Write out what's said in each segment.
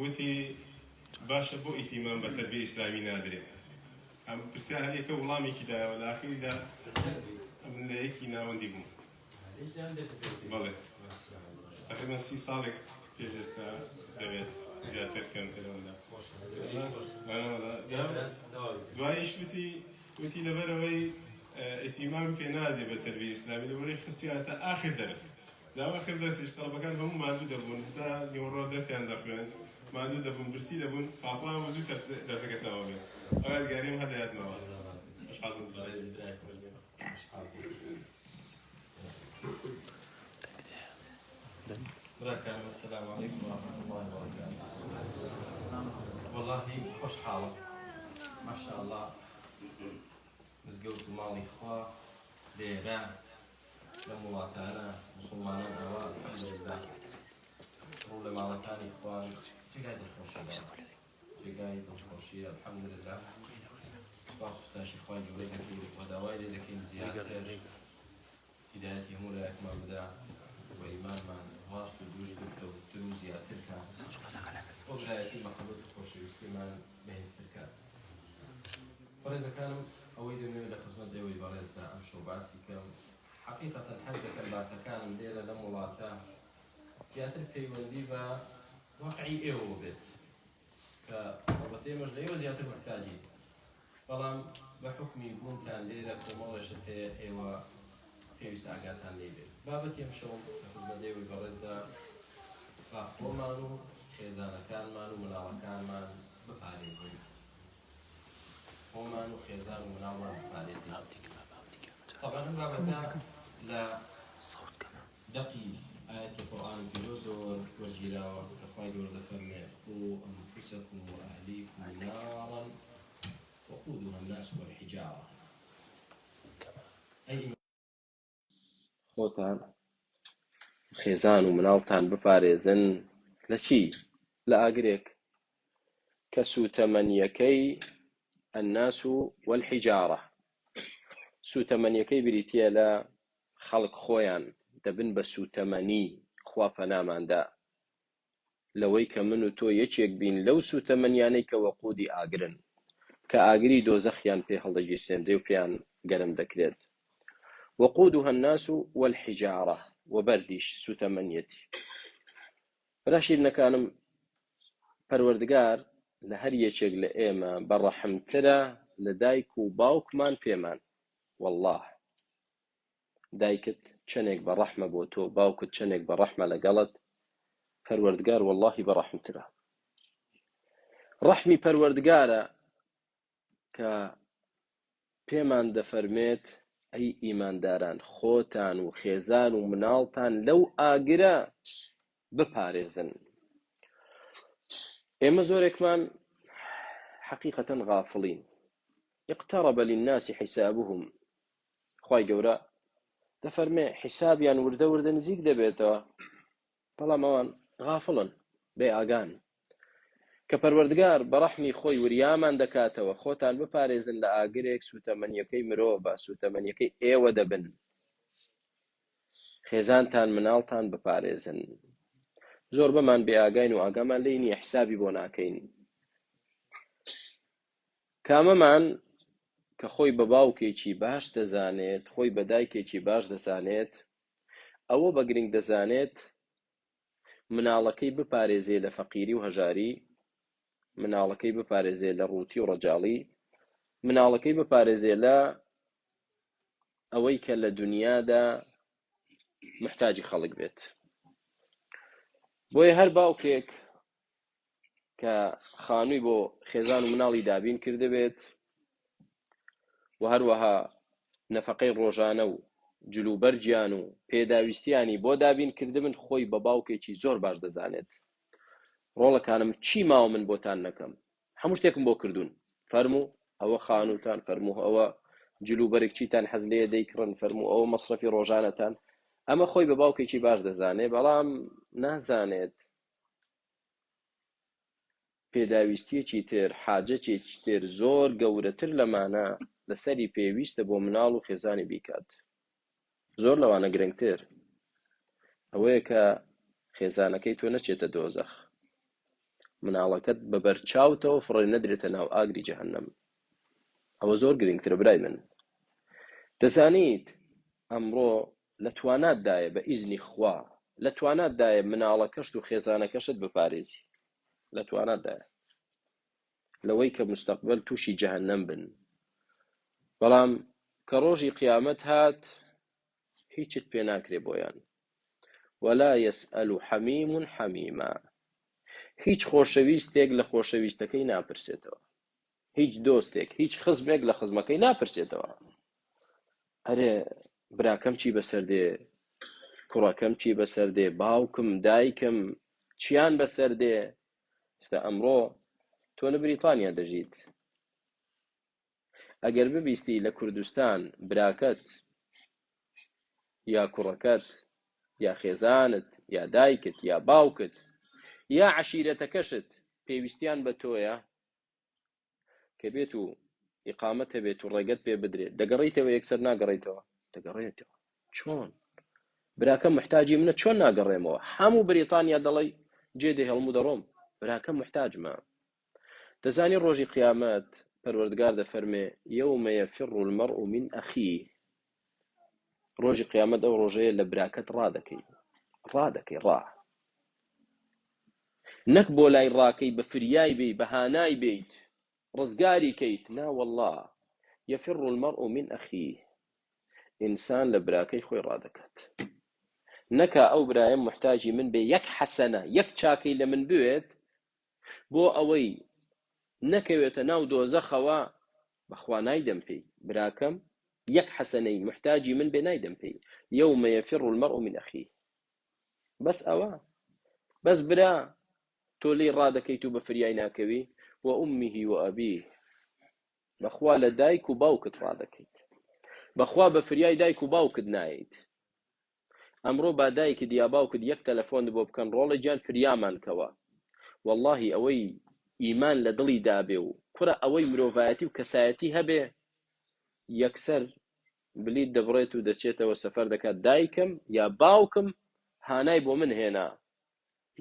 وتی باشە بۆ ئیتیمان بە تەربیە ئیسلامی نادرێت ئەم پرسیار هەرێکە وڵامێکی دایەوە لە ئاخریدا من لە یەکی ناوەندی بووم بەڵێ تقریبا 30 ساڵێک پێش ئێستا دەوێت زیاتر کەمتر ئەوەندا دواییش وتی لەبەرەوەی ئیتیمان پێ نادێ بە تەربیە ئیسلامی لەبەرەوەی خستیانەتە ئاخر دەرس آخر درسیش طلبەکان هەموو ماندوو دەبوون تا نیوەڕۆ دەرسیان دەخوێن ماندوو دەبوون برسی دەبوون پاپا وەزوو دەرسەکە تەواو بێت ئەوە یادگاریم هەر لە یادماوە براکانم السلام عليكم ورحمة الله وبركاته. والله خوش حاڵە ما شاء الله مزگەوت و ماڵی خوا لێرە لە وڵاتانە موسڵمانان ئەوە الحەمدولله ڕوو لە ماڵەکانی خوان جێگای دڵخۆشیە جێگای دڵخۆشیە الحەمدولله سپاس و ستایشی خوای گەورەی دەکەین و داوای لێ دەکەین زیاتر هیدایەتی هەموو لایەکمان بدا و ئیمانمان ڕاست و دروست بکەوتر و زیاتر کات بۆ برایەتی مەحەبەت و خۆشەویستیمان بەهێزتر کات. بەڕێزەکانم ئەوەی دەمەوێت لە خزمەت ئێوەی بەڕێزدا ئەم شەو باسی کەم حقیقەتەن هەر دەکەن باسەکانم لێرە لەم وڵاتە زیاتر پەیوەندی بە واقعی ئێوە بێت کە ئەڵبەتە ئێمەش لە ئێوە زیاتر محتاجی بەڵام بە حوکمی بوونتان لێرە کۆمەڵێشت هەیە ئێوە پێویستە ئاگاتان لێ بێت. بابەتی ئەم شەو لە خزمەت ئێوەی بەڕێزدا خۆمان و خێزانەکانمان و مناڵەکانمان بپارێزین. خۆمان و خێزان و مناڵمان بپارێزین. طبعا ئەم بابەتە لە دەقی ئاەتی قورئانی پیرۆز وەرگیراوە کە خوای گەورە دەفەرمێ قووا ئەنفوسەکم وئەهلیکم نارا وقودها الناس والحجارة. خۆتان خێزان و مناڵتان بپارێزن لە چی؟ لە ئاگرێک کە سوتەمەنیەکەی الناس والحجارة. سوتەمەنیەکەی بریتیە لە خەڵک خۆیان دەبن بە سوتەمەنی خوا پەناماندا لەوەی کە من و تۆ یەکێک بین لەو سوتەمەنیانەی کە وەقودی ئاگرن کە ئاگری دۆزەخیان پێ هەڵدەگیرسێندرێ و پێیان گەرم دەکرێت. وقودها الناس والحجارة وبردیش سوتەمەنیەتی. براشیرنەکانم پەروەردگار لە هەر یەکێک لە ئێمە بەڕەحمترە لە دایک و باوکمان پێمان. والله دایکت چەندێک بەڕەحمە بۆ تۆ باوکت چەندێک بەڕەحمە لەگەڵت پەروەردگار واللهی بەڕەحمترە. ڕەحمی پەروەردگارە کە پێمان دەفەرمێت ئەی ئیمانداران خۆتان و خێزان و مناڵتان لەو ئاگرە بپارێزن. ئێمە زۆرێکمان حقیقەتەن غافڵین. اقترب للناس حسابهم. خوای گەورە دەفەرمێ حسابیان وردە وردە نزیک دەبێتەوە بەڵام ئەوان غافڵن بێ ئاگان کە پەروەردگار بەڕەحمی خۆی وریامان دەکاتەوە خۆتان بپارێزن لە ئاگرێک سوتەمەنیەکەی مرۆڤە سوتەمەنیەکەی ئێوە دەبن. خێزانتان مناڵتان بپارێزن. زۆر بەمان بێ ئاگاین و ئاگامان لێی نییە حسابی بۆ ناکەین. کامەمان کە خۆی بە باوکێکی باش دەزانێت خۆی بە دایکێکی باش دەزانێت ئەوە بە گرنگ دەزانێت مناڵەکەی بپارێزێ لە فەقیری و هەژاری، مناڵەکەی بپارێزێ لە ڕووتی و ڕەجاڵی، مناڵەکەی بپارێزێ لە ئەوەی کە لە دنیادا محتاجی خەڵک بێت. بۆیە هەر باوکێک کە خانووی بۆ خێزان و مناڵی دابین کرده بێت و هەروەها نەفەقەی ڕۆژانە و جلوبەرجیان و پێداویستیانی بۆ دابین کردبن خۆی بە باوکێکی زۆر باش دەزانێت. ڕۆڵەکانم چی ماوە من بۆتان نەکەم هەموو شتێکم بۆ کردوون فەرموو ئەوە خانووتان فەرموو ئەوە جلوبەرێک چیتان حەز لێیە دەیکڕن فەرموو ئەوە مەصرەفی ڕۆژانەتان. ئەمە خۆی بە باوکێکی باش دەزانێت بەڵام نازانێت پێداویستیەکی تر حاجەتێکی تر زۆر گەورەتر لەمانە لەسەری پێویستە بۆ مناڵ و خێزانی بیکات. زۆر لەوانە مناڵەکەت بە بەرچاوتەوە فڕێ نەدرێتە ناو ئاگری جەهەنەم. ئەوە زۆر گرنگترە برای من. دەزانیت ئەمڕۆ لە تواناتدایە بە ئیزنی خوا، لە تواناتدایە مناڵەکەشت و خێزانەکەشت بپارێزی، لە تواناتدایە لەوەی کە مستەقبل تووشی جەهەنەم بن. بەڵام کە ڕۆژی قیامەت هات هیچت پێ ناکرێ بۆیان. ولا يسأل حميم حميما، هیچ خۆشەویستێک لە خۆشەویستەکەی ناپرسێتەوە، هیچ دۆستێک هیچ خزمێک لە خزمەکەی ناپرسێتەوە ئەرێ براکەم چی بەسەر دێ، کوڕەکەم چی بەسەر دێ، باوکم دایکم چیان بەسەر دێ. ئێستا ئەمڕۆ تۆ لە بریتانیا دەژیت، ئەگەر ببیستی لە کوردستان براکەت یا کوڕەکەت یا خێزانت یا دایکت یا باوکت یا عەشیرەتەکەشت پێویستیان بە تۆیە کە بێت و ئیقامەت هەبێت و ڕێگەت پێ بدرێت، دەگەڕیتەوە یەکسەر ناگەڕیتەوە؟ دەگەڕێتەوە. چۆن؟ براکەم محتاجی منە، چۆن ناگەڕێمەوە؟ هەموو بریتانیا دەڵێ جێدێ هەڵمو دەڕۆم، براکەم محتاجمە. دەزانی ڕۆژی قیامەت پەروەردگار دەفەرمێ یەومە یەفیڕ المەرء من ئەخیه، ڕۆژی قیامەت ئەو ڕۆژەیە لە براکەت ڕادەکەی نەک بۆ لای ڕاکەی بە فریای بێ بە هانای بیت ڕزگاری کەیت، نا والله یەفیڕ المەرء من ئەخیه، ئینسان لە براکەی خۆی ڕادەکات. نەکا ئەو برایم محتاجی من بێ یەک حەسەنە یەک چاکەی لە من بوێت بۆ ئەوەی نەکەوێتە ناو دۆزەخەوە، بەخوا نایدەم پێی براکەم یەک حەسەنەی محتاجی من بێ نایدەم پێی. یەومە یەفیڕ المەرء من ئەخیه، بەس ئەوە، بەس برا تۆ لێی ڕادەکەیت و بە فریای ناکەوی. و ئومیه و ئەبیه، بەخوا لە دایک و باوکت ڕادەکەیت، بەخوا بە فریای دایک و باوکت نایت. ئەمڕۆ با دایکت یا باوکت یەک تەلەفۆن بۆ بکەن ڕۆڵە گیان فریامان کەوە، واللهی ئەوەی ئیمان لە دڵی دابێ و کوڕە ئەوەی مرۆڤایەتی و کەسایەتی هەبێ یەکسەر بلیت دەبڕێت و دەچێتەوە سەفەر دەکات، دایکم یا باوکم هانای بۆ من هێنا،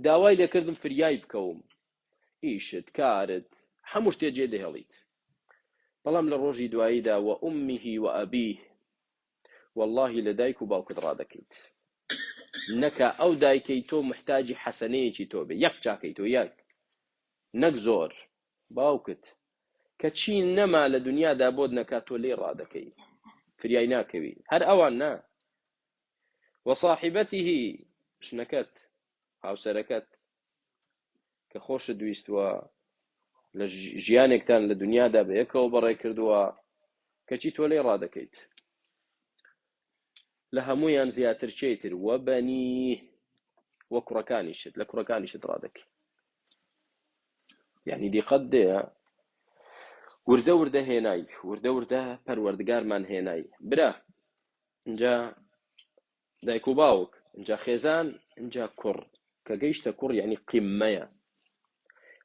داوای لێکردم فریای بکەوم، ئیشت کارت هەموو شتێ جێ دەهێڵیت. بەڵام لە ڕۆژی دواییدا و ئومیه و ئەبیه، واللهی لە دایک و باوکت ڕادەکەیت. نەکە ئەو دایکەی تۆ محتاجی حەسەنەیەکی تۆ بێ، یەک چاکەی تۆ، یەک نەک زۆر. باوکت کە چی نەما لە دنیادا بۆت نەکات تۆ لێ ڕادەکەی، فریای ناکەوی. هەر ئەوان نا، وەصاحبەتیه، شنەکەت هاوسەرەکەت کە خۆشت دویستووە لە ژیانێکتان لە دنیادا بە یەکەوە بەڕێ کردووە، کەچی تۆ لێ ڕادەکەیت. لە هەمویان زیاتر چێتر وە بەنیه، وە کوڕەکانیشت، لە کوڕەکانیشت ڕادەکەی. یعنی دیقەت دێ وردە وردە هێنای، وردە وردە پەروەردگارمان هێنای. برا اینجا دایک و باوک، اینجا خێزان، اینجا کوڕ، کە گەیشتە کوڕ یعنی قیممەیە.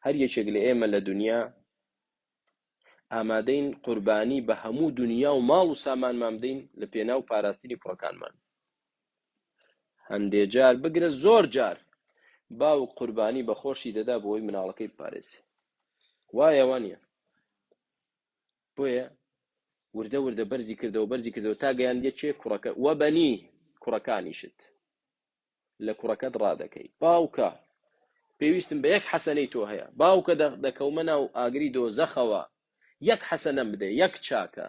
هەر یەکێک لە ئێمە لە دنیا ئامادەین قوربانی بە هەموو دنیا و ماڵ و سامانمان بدەین لە پێناو پاراستنی کوڕەکانمان. هەندێک جار بگرە زۆر جار باوک قوربانی بە خۆشی دەدا بۆی مناڵەکەی بپارێزێ، وایە وانە؟ بۆیە وردە وردە بەرزی کردەوە تا گەیاندێ چێ کوڕەکە. وە بەنی، کوڕەکانیشت لە کوڕەکەت ڕادەکەی. باوکە پێویستم بە یەک حەسەنەی تۆ هەیە، باوکە دەکەومە ناو ئاگری دۆزەخەوە، یەک حەسەنەم بدە، یەک چاکە.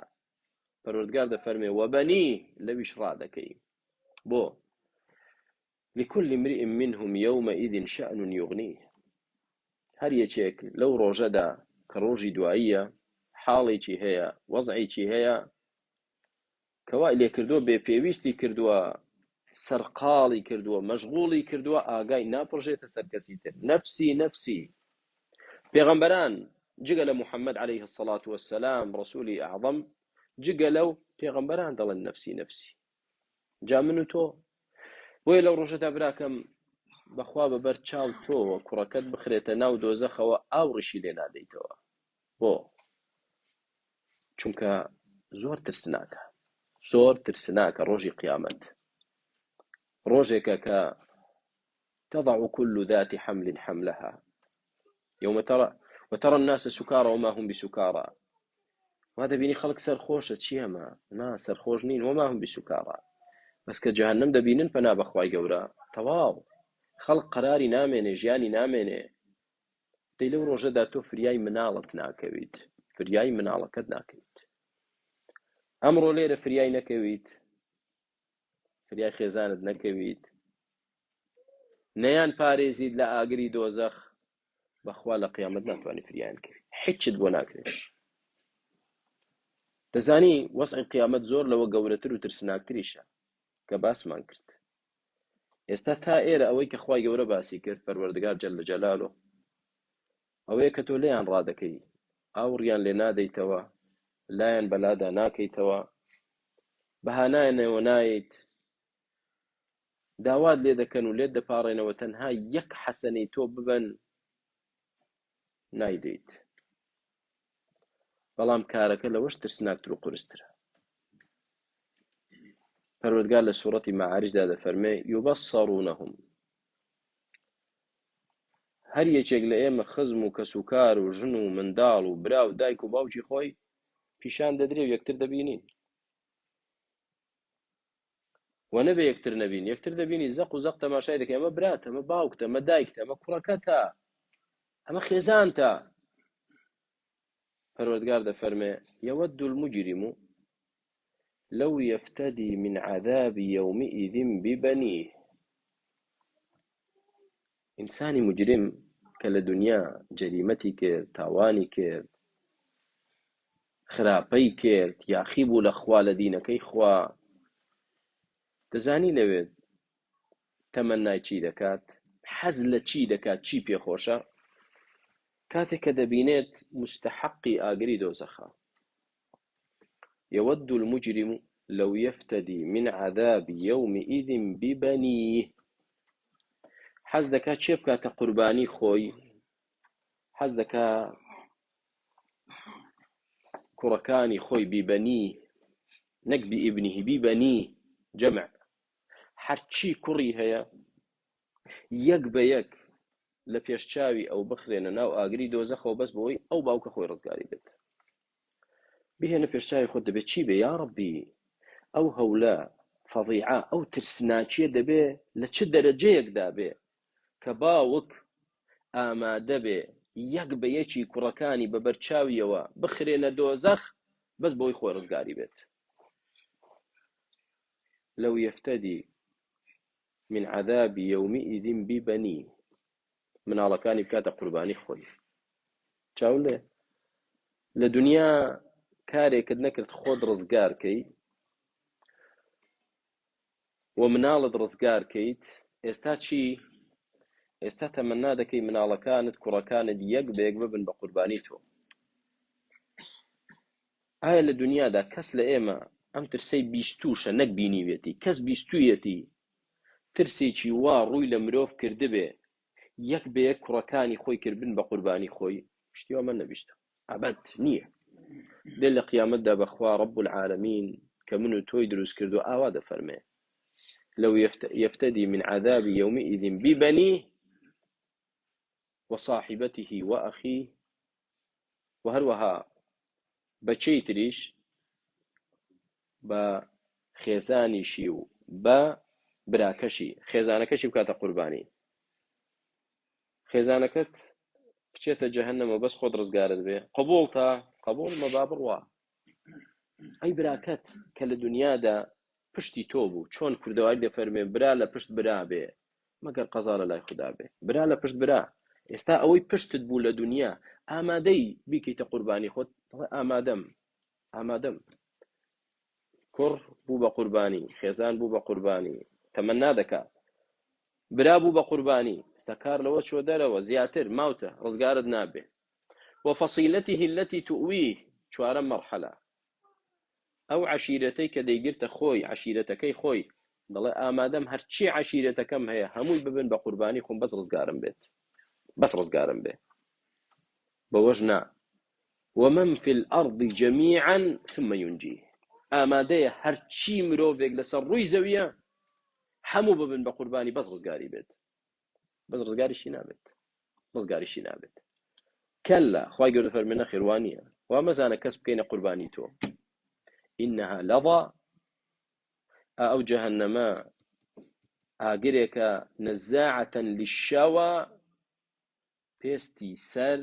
پەروەردگار دەفەرمێ وە بەنی، لەویش ڕادەکەی. بۆ لكل امرئ منهم يومئذ شأن يغنيه، هەر یەکێک لەو ڕۆژەدا کە ڕۆژی دواییە حاڵێکی هەیە، وەزعێکی هەیە کەوای لێ کردووە، بێپێویستی کردووە، سەرقاڵی کردووە، مەشغوڵی کردووە، ئاگای ناپڕژێتە سەر کەسی تر. نەفسی نەفسی. پێغەمبەران جگە لە محەممەد عليه الصلاة والسلام ڕسوولی ئەعظەم، جگە لەو پێغەمبەران دەڵێن نەفسی نەفسی. جا من و تۆ بۆیە لەو ڕۆژەدا براکەم بەخوا بەبەر چاو تۆوە کوڕەکەت بخرێتە ناو دۆزەخەوە ئاوڕیشی لێ نادەیتەوە. بۆ چونکە زۆر ترسناکە ڕۆژی قیامەت، ڕۆژێکە کە تضع كل ذات حمل حملها، يوم وترى الناس سكارى وما هم بسكارى وهذا بيني خلق سرخوشة چیەمە نا سەرخۆش نین وما هم بسكارى بس کە جەهەنەم دەبینن پەنا بەخوای گەورە تەواو خەڵق قەراری نامێنێ ژیانی نامێنێ دەی لەو ڕۆژەدا تۆ فریای مناڵت ناکەویت فریای مناڵەکەت ناکەویت ئەمڕۆ لێرە فریای نەکەویت فریای خێزانت نەکەویت نەیان پارێزیت لە ئاگری دۆزەخ بەخوا لە قیامەت ناتوانانی فریایان کەویت هیچت بۆ ناکرێت دەزانی وەسعی قیامەت زۆر لەوە گەورەتر و ترسناکتریشە کە باسمان کرد ئێستا تا ئێرە ئەوەی کە خوای گەورە باسی کرد پەروەردگار جەل جەلالۆ ئەوەیە کە تۆ لێیان ڕادەکەی ئاوڕیان لێ نادەیتەوە لایەن بەلادا ناکەیتەوە بەهانایەنەوە نایت داوات لێ دەکەن و لێت دەپاڕێنەوە تەنها یەک حەسەنەی تۆ ببەن نایدەیت بەڵام کارەکە لەوەش ترسناکتر و قورسترە پەروەردگار لە سوورەتی مەعارجدا دەفەرمێ یوبەصەڕونەهم هەر یەکێک لە ئێمە خزم و کەسوکار و ژن و منداڵ و برا و دایک و باوکی خۆی پیشان دەدرێ و یەکتر دەبینین و نەبێ یەکتر نەبین یەکتر دەبینی زەق و زەق تەماشای دەکەی ئەمە براتە ئەمە باوکتە ئەمە دایکتە ئەمە کوڕەکەتە ئەمە خێزانتە پەروەردگار دەفەرمێ یەوەد المجرم لو يفتدي من عذاب يومئذ ببنيه ئینسانی مجرم کە لە دنیا جەریمەتی کرد تاوانی کرد خراپەی کرد یاخی بوو لە خوا لە دینەکەی خوا دەزانی لەوێت تەمەنای چی دەکات حەز لە چی دەکات چی پێخۆشە کاتێک کە دەبینێت مستحقی ئاگری دۆزەخە يود المجرم لو يفتدي من عذاب يومئذ ببنيه حەز دەکات چێ بکاتە قوربانی خۆی حەز دەکات کوڕەکانی خۆی بیبەنی نەک بئیبنیه بیبەنی جەمع هەرچی کوڕی هەیە یەک بە یەک لە پێشچاوی ئەو بخرێنە ناو ئاگری دۆزەخەوە بەس بۆی ئەو باوکە خۆی ڕزگاری بێت بهێنە پێشچاوی خۆت دەبێت چی بێ یا ڕەبی ئەو هەولە فەضیعە ئەو ترسناچیە دەبێ لە چ دەرەجەیەکدا بێ کە باوک ئامادە بێ یەک بە یەکی کوڕەکانی بە بەرچاویەوە بخرێنە دۆزەخ بەس بۆی خۆی ڕزگاری بێت لو يفتدي من عذاب يومئذ ببنيه مناڵەکانی بکاتە قوربانی خۆی چاولێ لە دنیا کارێکت نەکرد خۆت ڕزگارکەی و مناڵت ڕزگارکەیت ئێستا چی ئێستا تەمەنا دەکەی مناڵەکانت کوڕەکانت یەک بەیەک ببن بە قوربانی تۆ ئایا لە دنیادا کەس لە ئێمە ئەم ترسەی بیستوشە نەک بینیوێتی کەس بیستویەتی ترسێکی وا ڕووی لە مرۆڤ کردبێ یەک بە یەک کوڕەکانی خۆی کردبن بە قوربانی خۆی شتیوە من نەبیستە ئەبەد نییە دێ لە قیامەتدا بەخوا رب العالمین کە من و تۆی دروست کردو ئاوا دەفەرمێ لو يفتدي من عذاب يومئذ ببنيه وصاحبته وأخيه وهروها بچەی تریش بە خێزانیشی و بە براکەشی خێزانەکەشی بکاتە قوربانی خێزانەکەت بچێتە جەهەنەمە بەس خۆت ڕزگارت بێ قبول تا قبول مەبا بڕوا ئەی براکەت کە لە دنیادا پشتی تۆ بوو چۆن کوردەواری دەفەرمێ برا لە پشت برا بێ مەگەر قەزا لە لای خوددا بێ برا لە پشت برا ئێستا ئەوەی پشتت بوو لە دنیا ئامادەی بیکەیتە قوربانی خۆت ئامادەم کوڕ بوو بە قوربانی خێزان بوو بە قوربانی تەمەنا دەکات برا بوو بە قوربانی ئێستا کار لەوە چۆ دەرەوە زیاتر ماوتە ڕزگارت نابێ وفصيلته التي تؤويه چوارەم مەرحەلە ئەو عەشیرەتەی کە دەیگرتە خۆی عەشیرەتەکەی خۆی دەڵێ ئامادەم هەرچی عەشیرەتەکەم هەیە هەمووی ببن بە قوربانی خۆم بەس ڕزگارم بێت بەوەش نا ومن في الأرض جميعا ثم ينجيه ئامادەیە هەرچی مرۆڤێک لەسەر ڕووی زەویە هەموو ببن بە قوربانی بەس ڕزگاری بێت بەس ڕزگاریشی نابێت كلا خواهي قول فرمنا خيروانية وما زانا كسب كين قرباني تو إنها لظى أو جهنم ئاگرێکە نەزاعەتە للشەوە پێستی سەر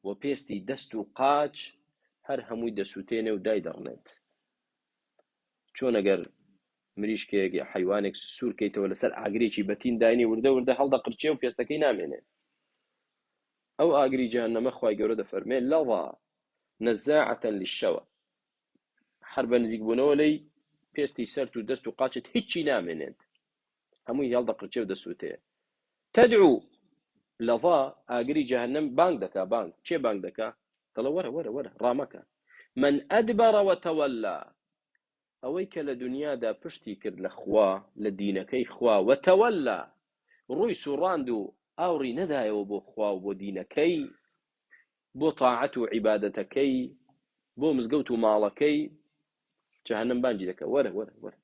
و پێستی دەست و قاچ هەر هەمووی دەسووتێنێ و دای دەڕنێت چۆن ئەگەر مریشکێک یا حیوانێک سوورکەیتەوە لەسەر ئاگرێکی بەتین داینی وردە وردە هەڵدەقرچێ و پێستەکەی نامێنێ ئەو ئاگری جەهەنەمە خوای گەورە دەفەرمێ لەظە نەزاعەتە للشەوە هەر بە نزیکبوونەوە لەی پێستی سەر و دەست و قاچت هیچی نامێنێت هەمووی هەڵدەقرچێ و دەسووتێ تەدعو لەظە ئاگری جەهەنەم بانگ دەکا بانگ چێ بانگ دەکا دەڵێ وەرە وەرە وەرە ڕامەکە من ئەدبەرە وەتەوەلا ئەوەی کە لە دنیادا پشتی کرد لە خوا لە دینەکەی خوا وەتەوەلا ڕووی سوڕاند و ئاوڕی نەدایەوە بۆ خوا و بۆ دینەکەی بۆ تاعەت و عیبادەتەکەی بۆ مزگەوت و ماڵەکەی جەهەنەم بانگی دەکا وەرە وەرە وەرە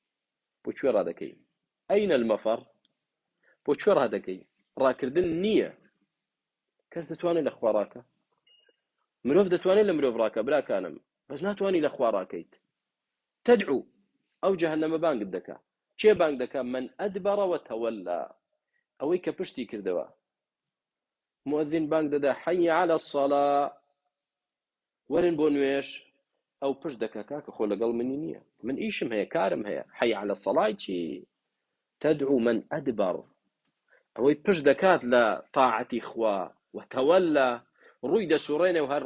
بۆ کوێ ڕادەکەی ئەین المەفەر بۆ کوێ ڕادەکەی ڕاکردن نییە کەس دەتوانێت لە خوا ڕاکە مرۆڤ دەتوانێت لە مرۆڤ ڕاکە براکانم بەس ناتوانی لە خوا ڕاکەیت تدعو ئەو جەهەنەمە بانگت دەکا چێ بانگ دەکا من ئەدبەرە وەتەوەلا ئەوەی کە پشتی کردەوە مؤذن بانگ دەدا حەی عەلە الصەلا وەرن بۆ نوێژ ئەو پشت دەکا کاکە خۆ لەگەڵ منی نییە من ئیشم هەیە کارم هەیە حەی عەلە الصەلای چی تدعو من ئەدبەر ئەوەی پشت دەکات لە تاعەتی خوا وەتەوەلا ڕووی دەسوڕێنێ و هەر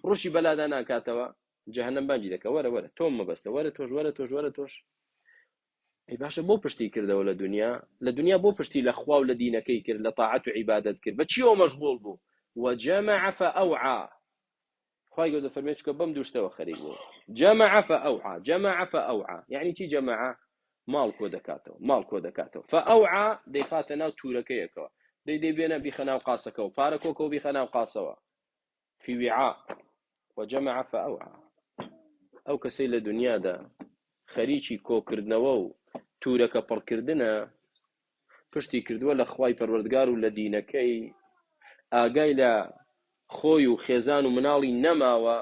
ڕوشی بەلادا ناکاتەوە جەهەنەم بانگی دەکا وەرە وەرە تۆم مەبەستە وەرە تۆش وەرە تۆش وەرە تۆش ئەی باشە بۆ پشتی کردەوە لە دنیا بۆ پشتی لە خوا و لە دینەکەی کرد لە تاعەت و عیبادەت کرد بە چیەوە مەشغوڵ بوو وجەمع فەئەوعا خوای گەورە دەفەرمێت چکە بەم دوو شتەوە خەریک بوو جەمع فەئەوعا یعنی چی جەمع ماڵ کۆ دەکاتەوە فەئەوعا دەیخاتە ناو توورەکەیەکەوە دەیبێنە بیخە ناو قاسەکە و پارە کۆکە و بیخە ناو قاسەوە في وعاء وجمع فأوعى ئەو کەسەی لە دنیادا خەریکی کۆکردنەوە و توورەکە پڕکردنە پشتی کردووە لە خوای پەروەردگار و لە دینەکەی ئاگای لە خۆی و خێزان و مناڵی نەماوە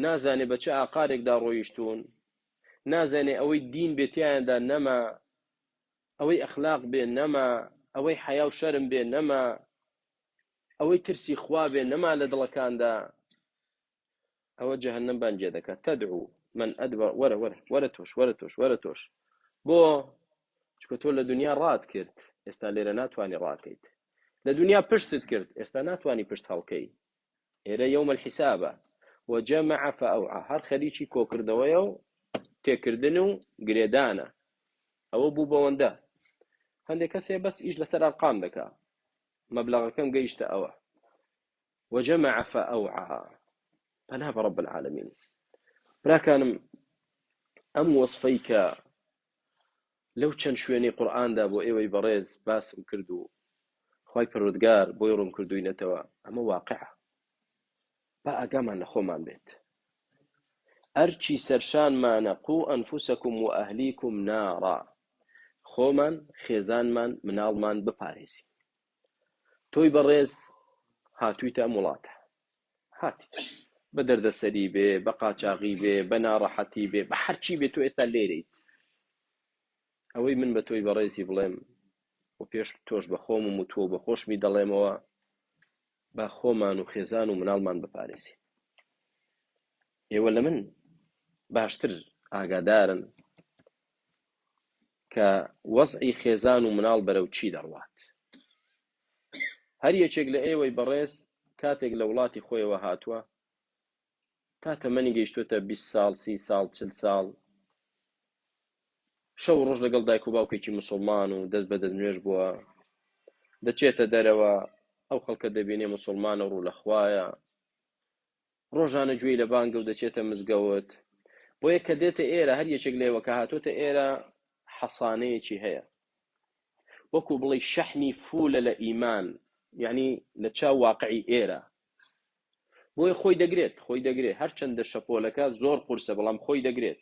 نازانێ بە چه ئاقارێکدا ڕۆیشتون نازانێ ئەوەی دین بێتیاندا نەما ئەوەی ئەخلاق بێ نەما ئەوەی حیا و شەرم بێ نەما ئەوەی ترسی خوا بێ نەما لە دڵەکاندا ئەوە جەهەنەم بانگێ دەکات تەدعو من ئەدبەر وەرە تۆش بۆ چکە تۆ لە دنیا ڕات کرد ئێستا لێرە ناتوانی ڕاکەیت لە دنیا پشتت کرد ئێستا ناتوانی پشت هەڵکەی ئێرە یەومە الحیسابە وجەمع فەئەوعا هەر خەریکی کۆکردنەوەیە و تێکردن و گرێدانە ئەوە بوو بەوەندە هەندێک کەسێ بەس ئیش لەسەر ئەرقام دەکا مەبلەغەکەم گەیشتە ئەوە وجەمع فەئەوعا پەنا بە رەب العالەمین براکانم ئەم وەسفەی کە لەو چەند شوێنی قورئاندا بۆ ئێوەی بەڕێز باسم کرد و خوای پەروەردگار بۆی ڕوون کردوینەتەوە ئەمە واقعە با ئاگامان لە خۆمان بێت ئەرچی سەرشانمانە قوو ئەنفوسەکم و ئەهلیکم نارا خۆمان خێزانمان مناڵمان بپارێزی تۆی بەڕێز هاتوویتە ئەم وڵاتە هاتیت بە دەردەسەری بێ بە قاچاغی بێ بە ناڕەحەتی بێ بە هەرچی بێ تۆ ئێستا لێرەیت ئەوەی من بە تۆی بەڕێزی بڵێم و پێش تۆش بە خۆمم و تۆ بە خۆشمی دەڵێمەوە با خۆمان و خێزان و مناڵمان بپارێزی ئێوە لە من باشتر ئاگادارن کە وەزعی خێزان و مناڵ بەرەو چی دەڕوات هەر یەکێک لە ئێوەی بەڕێز کاتێک لە وڵاتی خۆیەوە هاتووە تا تەمەنی گەیشتوتە 20 ساڵ 30 ساڵ 40 ساڵ شەو ڕۆژ لەگەڵ دایک و باوکێکی موسڵمان و دەست بە دەست نوێژ بووە دەچێتە دەرەوە ئەو خەڵکە دەبینێ موسڵمانە ڕوو لە خوایە ڕۆژانە گوێی لە بانگە و دەچێتە مزگەوت بۆیە کە دێتە ئێرە هەر یەکێک لێوە کە هاتوتە ئێرە حەسانەیەکی هەیە وەکو بڵێ شەحنی فولە لە ئیمان یعنی لە چاو واقعی ئێرە بۆیە خۆی دەگرێت هەرچەندە شەپۆلەکە زۆر قورسە بەڵام خۆی دەگرێت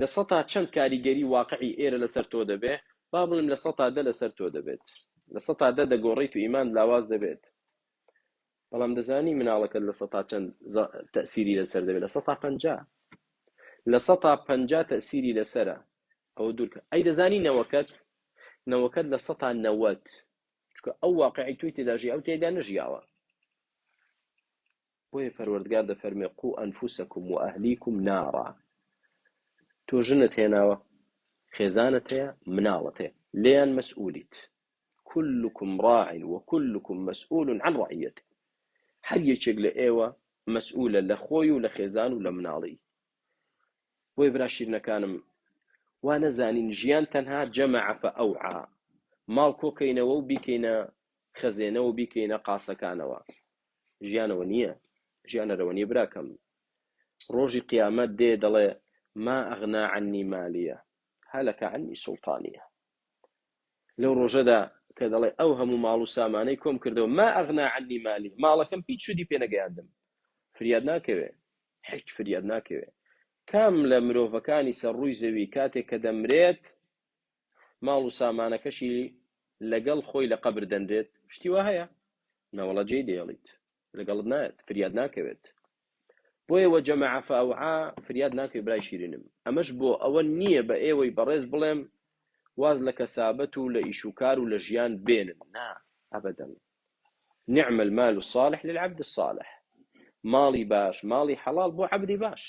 لە سەتا چەند کاریگەری واقعی ئێرە لەسەر تۆ دەبێ با بڵێم لە سەتا دە لەسەر تۆ دەبێت لە سەتا دە دەگۆڕیت و ئیمان لاواز دەبێت بەڵام دەزانی مناڵەکەت لە 100 چەند تەسیری لەسەر دەبێت لە 150 لە 150 تەسیری لەسەرە ئەوە دوورکە ئەی دەزانی نەوەکەت لە 190 چکە ئەو واقعی توی تێدا ژی ئەو تێدا نەژیاوە بۆیە پەروەردگار دەفەرمێ قو ئەنفوسەکم و ئەهلیکم نارا تۆ ژنت هێناوە خێزانت هەیە مناڵت هەیە لێیان مەسئولیت كلكم راع وكلكم مسؤول عن رعيته هەر یەکێک لە ئێوە مەسئولە لە خۆی و لە خێزان و لە مناڵی بۆی برا شیرنەکانم وا نەزانین ژیان تەنها جەمع فەئەوعا ماڵ کۆکەینەوە و بیکەینە خەزێنەوە و بیکەینە قاسەکانەوە ژیانەوە نییە ژیانەرەوە نییە براکەم ڕۆژی قیامەت دێ دەڵێ ما ئەغنا عنی مالیە هەلەکە عنی سوڵتانیە لەو ڕۆژەدا کە دەڵێ ئەو هەموو ماڵ و سامانەی کۆم کردەوە ما ئەغنا عنی مالی ماڵەکەم هیچ سودی پێ نەگەیاندم فریاد ناکەوێ هیچ فریاد ناکەوێ کام لە مرۆڤەکانی سەرڕووی زەوی کاتێک کە دەمرێت ماڵ و سامانەکەشی لەگەڵ خۆی لە قەبر دەندرێت شتی وا هەیە ناوەڵە جێی دێڵیت لەگەڵت نایەت فریاد ناکەوێت بۆیە وە جەمع فەئەوعا فریاد ناکەوێت برای شیرینم ئەمەش بۆ ئەوە نییە بە ئێوەی بەڕێز بڵێم واز لە کەسابەت و لە ئیشوکار و لە ژیان بێنن نا ئەبەدەن نعم المال الصالح للعبد الصالح ماڵی باش ماڵی حەڵال بۆ عەبدی باش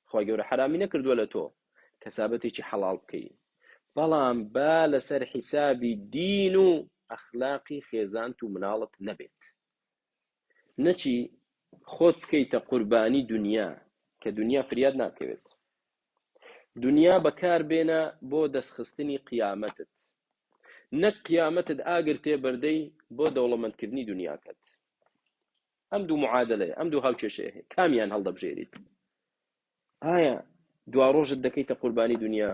خوا گەورە حرامی نەکردووە لە تۆ کەسابەتێکی حەڵال بکەی بەڵام با لەسەر حیسابی دین و ئەخلاقی خێزانت و مناڵت نەبێت نەچی خۆت بکەیتە قوربانی دنیا کە دنیا فریاد ناکەوێت دنیا بەکار بێنە بۆ دەستخستنی قیامەتت نەک قیامەتت ئاگر تێبەردەی بۆ دەوڵەمەندکردنی دنیاکەت ئەم دوو معادلەیە ئەم دوو هاوکێشەیە هەیە کامیان هەڵدەبژێریت ئایا دوا ڕۆژت دەکەیتە قوربانی دنیا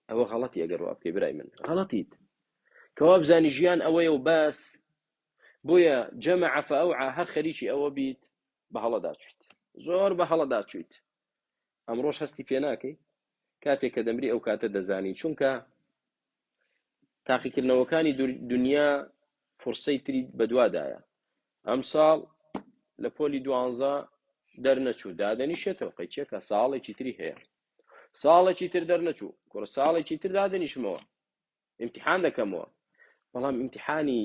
ئەوە غەڵەتی ئەگەر وا بکەی برای من غەڵەتیت کەوا بزانی ژیان ئەوەیە و باس بۆیە جەمع فەئەوعا هەر خەریکی ئەوە بیت بە هەڵەدا چویت زۆر بە هەڵەدا چویت ئەمڕۆژ هەستی پێ ناکەی کاتێک کە دەمری ئەو کاتە دەزانی چونکە تاقیکردنەوەکانی دنیا فرسەی تری بەدوادایە ئەم ساڵ لە پۆلی 12 دەرنەچوو دادەنیشێتەوە قەیچێکە ساڵێکی تری هەیە ساڵێکی تر دەرنەچوو کوڕ ساڵێکی تر دادەنیشمەوە ئیمتیحان دەکەمەوە بەڵام ئیمتیحانی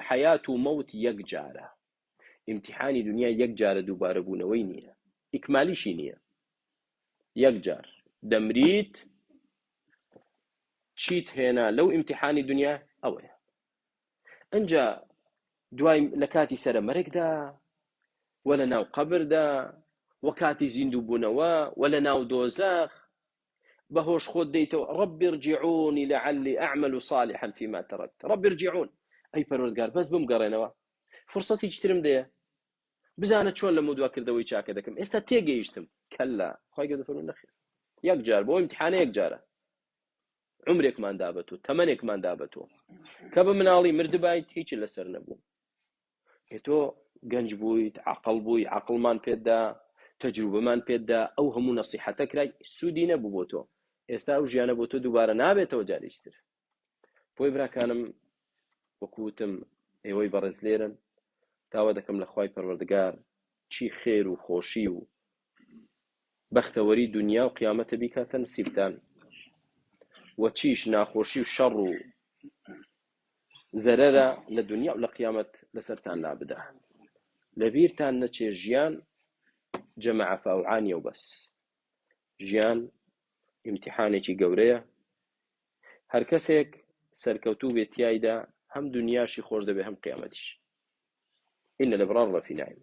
حەیات و مەوت یەک جارە ئیمتیحانی دنیا یەک جارە دووبارە بوونەوەی نییە ئیکمالیشی نییە یەک جار دەمریت چیت هێنا لەو ئیمتیحانی دنیا ئەوەیە ئەنجا دوای لە کاتی سەرە مەرگدا وە لە ناو قەبردا وە کاتی زیندوو بوونەوە وە لە ناو دۆزەخ بەهۆش خۆت دەیتەوە رب ارجعوني لعلي أعمل صالحا فيما تركت رب ارجعون ئەی پەروەردگار بەس بمگەڕێنەوە فرسەتی چترم دەیە بزانە چۆن لە مودوا کردەوەی چاکە دەکەم ئێستا تێگەیشتم کەلا خۆی گەورە فەرمووی نەخێر یەک جار بۆ ئیمتیحانە یەک جارە عمرێکمان دابەتۆ تەمەنێکمان دابەتۆ کە بە مناڵی مردبایت هیچی لەسەر نەبوو تۆ گەنج بوویت عەقڵ بووی عەقڵمان پێتدا تەجروبەمان پێتدا ئەو هەموو نەسیحەتە کرای سوودی نەبوو بۆ تۆ ئێستا ئەو ژیانە بۆ تۆ دووبارە نابێتەوە جارێکی تر بۆی براکانم وەکوتم ئێوەی بەڕێز لێرن تاوە دەکەم لە خوای پەروەردگار چی خێر و خۆشی و بەختەوەری دنیا و قیامەتە بیکاتە نسیبتان وە چیش ناخۆشی و شەڕ و زەرەرە لە دنیا و لە قیامەت لەسەرتان لابدا لەبیرتان نەچێ ژیان جەمع فەئەوعانیە و بەس ژیان ئیمتیحانێکی گەورەیە هەر کەسێک سەرکەوتوو بێت تیایدا هەم دنیاشی خۆش دەبێ هەم قیامەتیش إن الأبرار لفي نعيم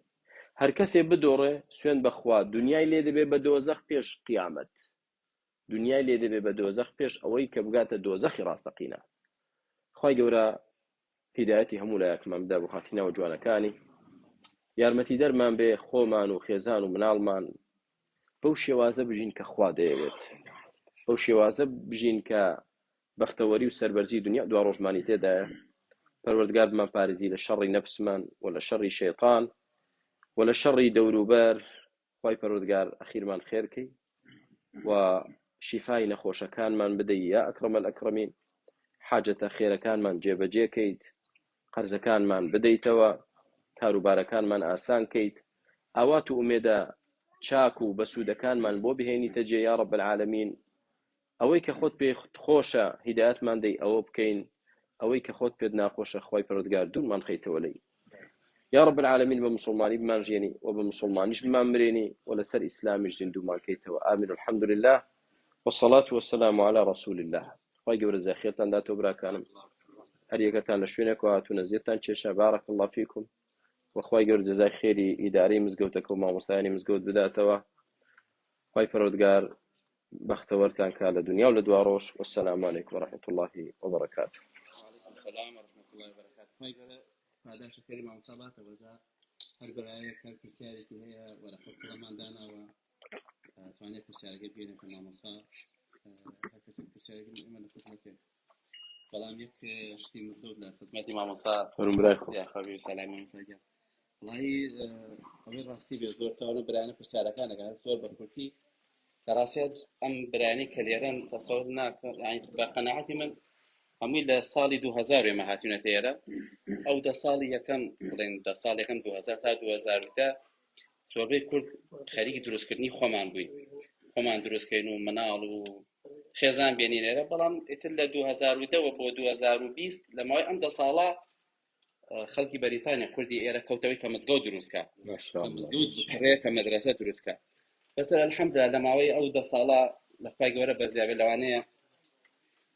هەر کەسێ بدۆڕێ سوێن بەخوا دنیای لێ دەبێ بە دۆزەخ پێش قیامەت دنیای لێ دەبێ بە دۆزەخ پێش ئەوەی کە بگاتە دۆزەخی ڕاستەقینە خوای گەورە هیدایەتی هەموو لایەکمان بدا بۆ خاتینەوە جوانەکانی یارمەتی دەرمان بێ خۆمان و خێزان و مناڵمان بەو شێوازە بژین کە خوا دەیەوێت بەو شێوازە بژین کە بەختەوەری و سەربەرزی دنیا دوا ڕۆژمانی تێدایە پەروەردگار بمان پارێزی لە شەڕی نەفسمان و لە شەڕی شەیطان و لە شەڕی دەوروبەر خوای پەروەردگار ئەخیرمان خێرکەی و شیفای نەخۆشەکانمان بدەی یا ئەکرەمە الئەکرەمین حاجەتە خێرەکانمان جێبەجێکەیت قەرزەکانمان بدەیتەوە کاروبارەکانمان ئاسان کەیت ئاوات و ئومێدە چاک و بەسوودەکانمان بۆ بهێنیتە جێ یا رب العالمین ئەوەی کە خۆت پێ خۆشە هیدایەتمان دەی ئەوە بکەین ئەوەی کە خۆت پێت ناخۆشە خوای پەروەردگار دوورمان خەیتەوە لەی یا رب العالمین بە مسلمانی بمانژێنی و بە مسلمانیش بمان مرێنی و لەسەر ئیسلامیش زیندومان کەیتەوە ئامین الحمد لله والصلاة والسلام على رسول الله خوای گەورە زاخیرتان داتەوە براکانم هەر یەکەتان لە شوێنێک هاتوونە زیێتان کێشە بارك الله فيكم وخوای گەورە جەزای خێری ئیدارەی مزگەوتەکە و مامۆستایانی مزگەوت بداتەوە خوای پەروەردگار بەختەوەرتان کا لە دنیا و لە دوا ڕۆژ والسلام عليكم ورحمة الله وبركاته. السلام ورحمة الله وبركاته. خوای گەورە پاداشە خێری مامۆستا باتەوە جا هەر بەلایەک هەر پرسیارێکی هەیە وەرە خۆڵمان داناوە توانێت پرسیارەکەی بێنێتە مامۆستا هەر کەسێک پرسیارێکی ئێمە لە خزمەتێک بەڵام یەک شتی مزگەوت لە خزمەتی مامۆستا هەرم برای خۆ یاخوابی سەلامی مامۆستاگیان وڵی ئەوەی ڕاستی بێ زۆر تاوانە برایانە پرسیارەکانەکە زۆر بەرکورتی دەڕاستیات ئەم برایانی کە لێرەن تەسەوور ناکەن بە قەناعەتی من هەمووی لە ساڵی 2000 ئێمە هاتوونەتە ئێرە ئەو دە ساڵی یەکەم بڵێن دە ساڵ یەکەم 2000 تا 2010 زۆربەی کورد خەریکی دروستکردنی خۆمان بووین خۆمان دروستکەین و مناڵ و خێزان بێنین ئێرە بەڵام ئیتر لە 2010 بۆ 2020 لە ماوەی ئەم دە ساڵە خەڵکی بەریتانیا کوردی ئێرە کەوتەوەی کە مزگەوت دروستکە مزگەوت بکڕێ کە مەدرسە دروستکە بەسەر الحەمدلله لە ماوەی ئەو دە ساڵە لە خوای گەورە بەزیابێ لەوانەیە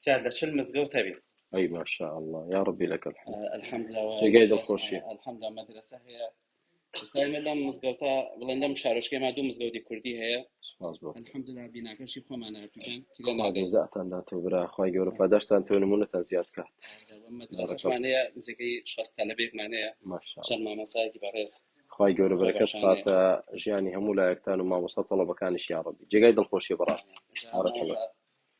سیاد لە 40 مزگەوت هەبێ أي ما شاء الله يا ربي لك الحمد الحمدلله جيد الخوشية الحمدلله مدرسة هي استعمل لهم مزگەوتە بڵێن لەم شارۆچکەیەما دوو مزگەوتی کوردی هەیە الحمدلله بیناکەشی خۆمانە هەتووکەن جزاتان داتەوە برا خوای گەورە پاداشتان تۆ نمونەتان زیاد کات مدرسەشمان هەیە نزیکەی 60 تەلەبێکمان هەیە چەند مامۆستایەکی بەڕێز خوای گەورە بەرەکەت خاتە ژیانی هەموو لایەکتان و مامۆستا تەڵەبەکانیش یا ربی جێگای دڵخۆشیە بەڕاست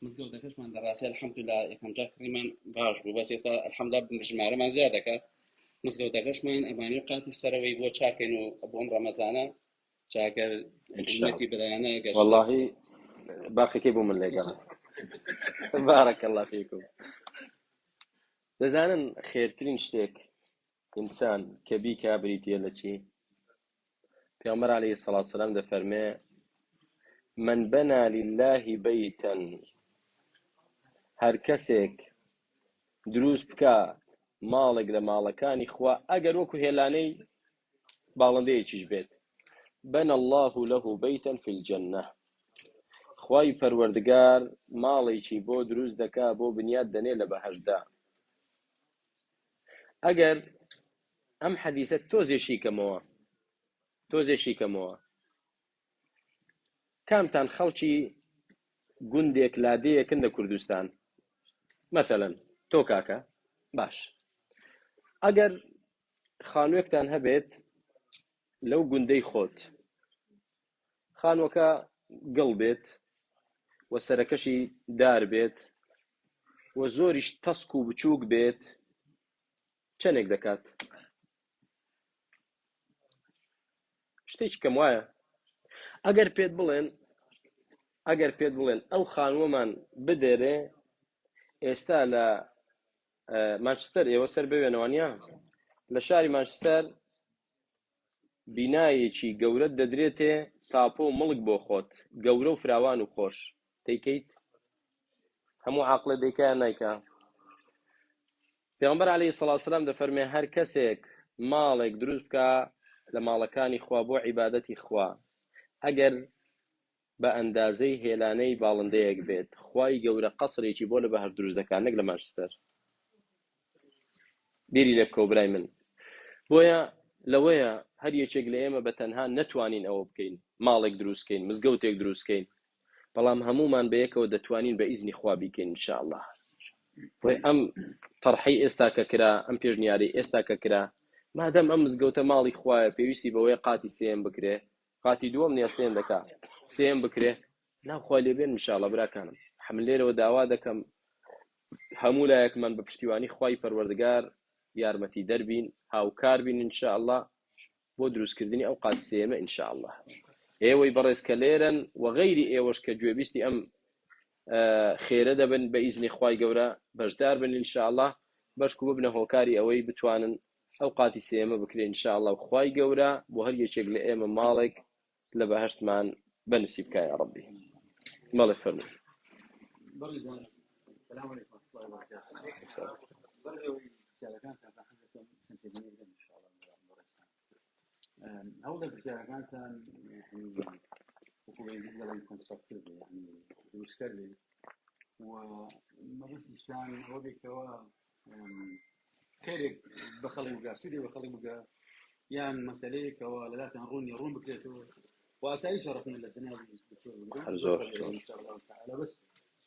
مزگەوتەکەشمان دەڕاستی الحەمدلله یەکەم جار کڕیمان باش بوو بەس ئێستا الحەمدلله ژمارەمان زیاد دەکات مزگەوتەکەشمان ئەمانی قاتی سەرەوەی بۆ چاکەین و بۆ ئەم ڕەمەزانە چاکەر حکومەتی برایانە والله باقیەکەی بۆ من لێگەڕ بارك الله فيكم دەزانن خێرترین شتێک ئینسان کە بیکا بریتە لە چی پێغەمبەر عەلەیهی سەڵات وسەلام دەفەرمێ من بنا لله بيتا هەر کەسێک دروست بکە ماڵێک لە ماڵەکانی خوا ئەگەر وەکو هێلانەی باڵندەیەکیش بێت بنى الله له بيتا في الجنة خوای پەروەردگار ماڵێکی بۆ دروست دەکا بۆ بنیاد دەنێ لە بەهەشتدا ئەگەر ئەم حەدیثە تۆزێشی کەمەوە کامتان خەڵکی گوندێک لادەیەکن لە کوردستان مثلا تۆ کاکە باش ئەگەر خانوویەکتان هەبێت لەو گوندەی خۆت خانووەکە گڵ بێت و سەرەکەشی دار بێت و زۆریش تەسک و بچووک بێت چەندێک دەکات شتێکی کەم وایە ئەگەر پێت بڵێن ئەو خانووەمان بدێرێ ئێستا لە مانچستەر ئێوە سەر بوێنەوەنیە لە شاری مانچستەر بینایەکی گەورە دەدرێتێ تاپۆ و مڵک بۆ خۆت گەورە و فراوان و خۆش دەیکەیت هەموو عاقڵە دەیکا نایکا پێغەمبەر عەلەیهی سەڵات وسەلام دەفەرمێ هەر کەسێک ماڵێک دروست بکە لە ماڵەکانی خوا بۆ عیبادەتی خوا ئەگەر بە ئەندازەی هێلانەی باڵندەیەک بێت خوای گەورە قەسرێکی بۆ لە بەهەشت دروست دەکات نەک لە مانچستەر بیری لێ بکەو برای من بۆیە لەوەیە هەر یەکێک لە ئێمە بە تەنها نەتوانین ئەوە بکەین ماڵێک دروستکەین مزگەوتێک دروستکەین بەڵام هەمومان بە یەکەوە دەتوانین بە ئیزنی خوا بیکەین ئینشاءالله بۆی ئەم تەڕحەی ئێستا کە کرا ئەم پێشنیاری ئێستا کە کرا مادەم ئەم مزگەوتە ماڵی خوایە پێویستی بەوەی قاتی سێم بکرێ قاتی دووەم نییە سێم دەکا سێم بکرێ ناوخوا لێبێن ئینشاءالله براکانم حمل لێرەوە داوا دەکەم هەموو لایەکمان بە پشتیوانی خوای پەروەردگار یارمەتی دەربین هاوکار بین ئینشاءالله بۆ دروستکردنی ئەو قاتی سێمە ئینشاءالله ئێوەی بەڕێز کە لێرن و غەیری ئێوەش کە گوێبیستی ئەم خێرە دەبن بە ئیزنی خوای گەورە بەشدار بن ئینشاءالله بەشکو ببنە هۆکاری ئەوەی بتوانن ئەوقاتی سێمە بکرێن ئینشاءالله و خوای گەورە بۆ هەر یەکێک لە ئێمە ماڵێک لە بەهەشتمان بەنسیب بکە یا ڕەبی. ماڵێ فەرمووی. السلام عليكم ورحمة الله وبركاته. برجع سياركان كان حاجة كنت جميل إن شاء الله. هذا السياركان كان يعني وهو يجيب لي كونستراكتيف يعني مشكلة وما بس إشان هو بيكوا خير بخلي بقى سيدي بخلي بقى يعني مسألة كوا لا تنرون يرون بكرته وأسأل شرفنا للجناب إن شاء الله تعالى بس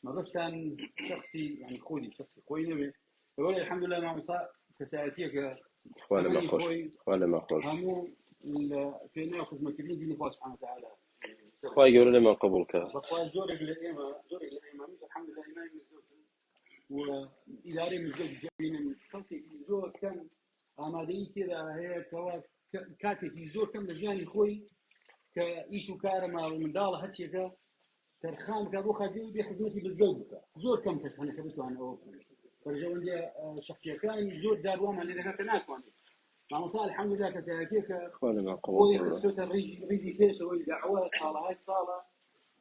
ما بس كان شخصي يعني خودي شخصي خوي يقول الحمد لله ما مصاب كسائتيك ولا ما خوش ولا ما خوش همو في ناخذ مكتبين دين الله سبحانه وتعالى خوي يقول لما قبولك بقى زورك للإمام الحمد لله إمام مزوج وإداري مزوج جميل خلقي زور كان آمادي كذا هي كاتي زور كم لجاني خوي كإيش وكارما ومن دالة هالشيء ترخام كابو خديو بخدمتي بزوجك زور كم تسهل كبتو أنا أو فرجوا عندي شخصية كان زور جاروام اللي كان تناكون مع مصالح الحمد لله كسياكيك قوي خصوص الريجي كيش والدعوات صالة هاي صالة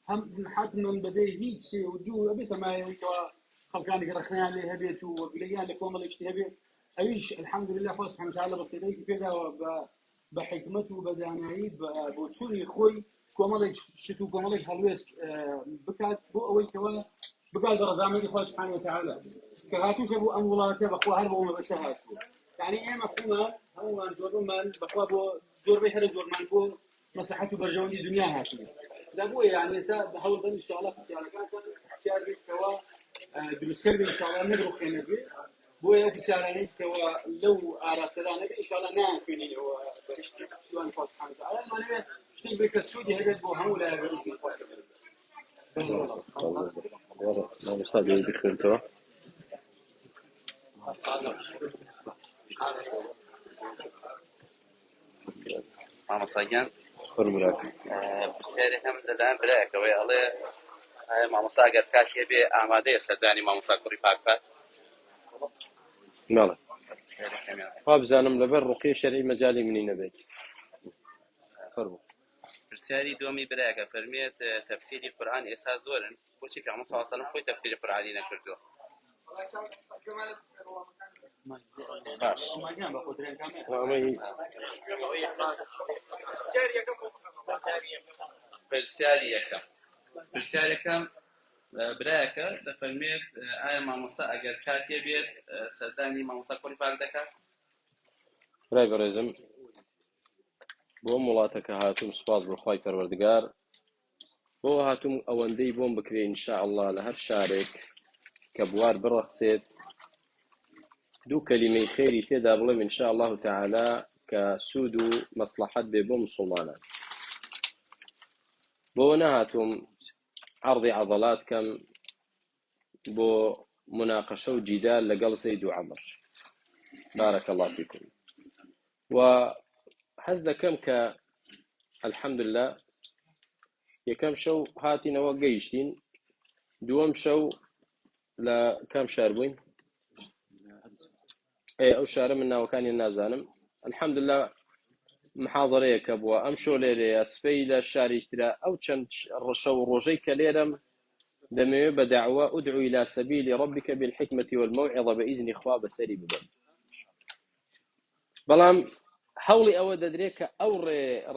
هم حتما بدي هيك شيء ودو أبيت ما يوتوا خلقاني كرخيان لي هبيت وقليان لكم اللي اشتهبي أيش الحمد لله خوش سبحانه وتعالى بصيريك كذا بحكمته وبدانعي بوتشوري خوي كومالك شتو كومالك هالويس بكات بو أول كوا بقال برزامي خوش سبحانه وتعالى كهاتوش أبو أمولاته بقوا هربوا ما بسهاتو يعني إيه مفهومه هو من جور من بقوا بو جور بيحر جور من بو مصلحته برجواني دنيا هاتو لابو يعني ساب بحاول إن شاء الله في سيارة كانت احتياج كوا بالسكرب إن شاء الله نقرأ خينا بيه بويا في سيارة كوا لو أراس كذا نبي إن شاء الله نعم فيني هو بريشتي شو أنا فاضي سبحانه وتعالى ما نبي شيء بالكسودي هذا بو هم ولا بريشتي ما مصاد يدخل ترى مع مصايان فرمراك برسالة هم للآن براك ويالله مع مصاقر كاتي بي أعمادية سرداني مع مصاقري فاكفات ماله وابزانم لبر رقي شرعي مجالي مني نبيك فرمو برسالة دومي براك فرميت تفسير القرآن إساس زورن وشي في عمر صلى الله عليه وسلم خوي تفسير القرآن نكردو باش برسالة كم براك فرميت آية مع مصاقر أجر كاتي بيت سرداني مع مصاقري فاكدك راي برزم بۆ وڵاتەکە هاتووم سوپاس بۆ خوای پەروەردگار بۆ هاتووم ئەوەندەی بۆم بکرێ ئینشاءالله لە هەر شارێک کە بوار بڕەخسێت دوو کەلیمەی خێری تێدا بڵێم ئینشاءالله تعالی کە سوود و مەسلەحەت بێ بۆ موسڵمانان بۆ نەهاتووم عەرضی عەضەلات کەم بۆ مناقەشە و جیدال لەگەڵ زەید و عەمر بارەکە الله فیکم و حەز دەکەم کە الحەمدولله یەکەم شەو هاتینەوە گەیشتین دووەم شەو لە کام شار بووین ئەو شارە من ناوەکانی نازانم الحەمدولله محاضەرەیەکە بووە ئەم شۆ لێرەیە سبەی لە شاری ترە ئەو چەند ڕەشە و ڕۆژەی کە لێرەم دەمەوێت بە دەعوە ئودعو إلى سبيل ربك بالحكمة والموعظة بإذن خوا بەسەری ببەن بەڵام هەوڵی ئەوە دەدرێت کە ئەو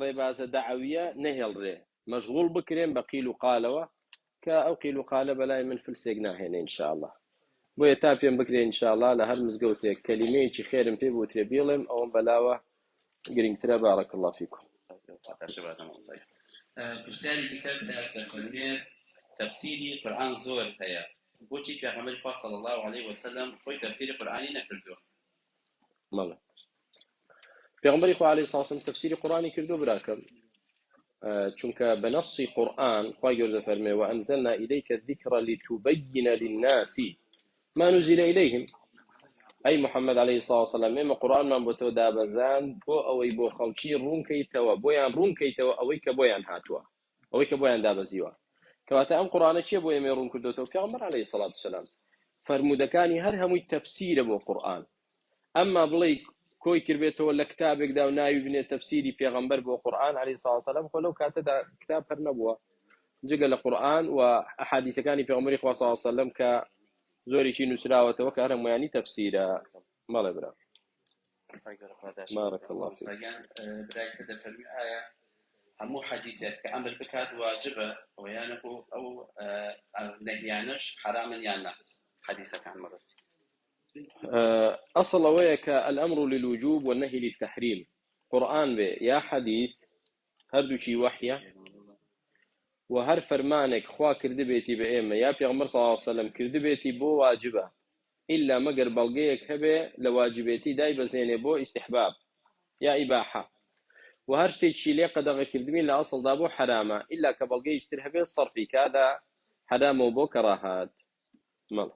ڕێبازە دەعەویە نەهێڵڕێ مەشغوڵ بکرێن بە قیل و قالەوە کە ئەو قیل و قالە بەلای من فلسێک ناهێنێ ئینشاءالله بۆیە تا پێم بکرێ ئینشاءالله لە هەر مزگەوتێک کەلیمەیەکی خێرم پێ بوترێ بێڵێم ئەوەم بەلاوە گرنگترە بارەک الله فیکم برسالة كتاب فرميت تفسيري قرآن زور هيا بوشي في عمل صلى الله عليه وسلم خوي تفسير قرآني نكردو مالا پێغەمبەری خوا عەلەیهی سڵام تەفسیری قورآنی کردو براکەم چونکە بە نەسی قورآن خوای گەورە دەفەرمێ وأنزلنا إليك الذكر لتبين للناس ما نزل إليهم أي محمد عليه الصلاة والسلام ئێمە قورآنمان بۆ تۆ دابەزاند بۆ ئەوەی بۆ خەڵکی ڕوونکەیتەوە بۆیان ڕوونکەیتەوە ئەوەی کە بۆیان هاتووە ئەوەی کە بۆیان دابەزیوە کەواتە ئەم قورآنە چییە بۆ ئێمە ڕوون کردوتەوە پێغەمبەر عەلەیهی الصلاة والسلام فرمودەکانی هەر هەمووی تەفسیرە بۆ قورآن ئەمما بڵێ کۆی کردبێتەوە لە کتابێکدا و ناوی بنێت تەفسیری پێغەمبەر بۆ قورئان عەلەیهی سڵاو وسەلام خۆ لەو کاتەدا کتاب هەر نەبووە جگە لە قورئان و ئەحادیثەکانی پێغەمبەری خوا سڵاو وسەلام کە زۆرێکی نووسراوەتەوە کە هەر هەموویانی تەفسیرە. مەڵێ برا بارك الله فيك. براك دەفەرمی ئایا هەموو حەدیثێک کە ئەمر بکات واجبە ویانە ئەو نەهیانەش حرامن یان نا حەدیثەکان مەبەستی. أصل ويك الأمر للوجوب والنهي للتحريم قرآن بي يا حديث هردو شي وحية وهر فرمانك خوا كردبيتي بإيمة يا پیغمبر صلى الله عليه وسلم كردبيتي بو واجبة إلا مقر بلغيك هبه لواجبيتي داي بزيني بو استحباب يا إباحة وهر شي لي قدغ كردبين لأصل دابو حرامة إلا كبلغي يشترها به الصرفي كذا حرام وبو كراهات مال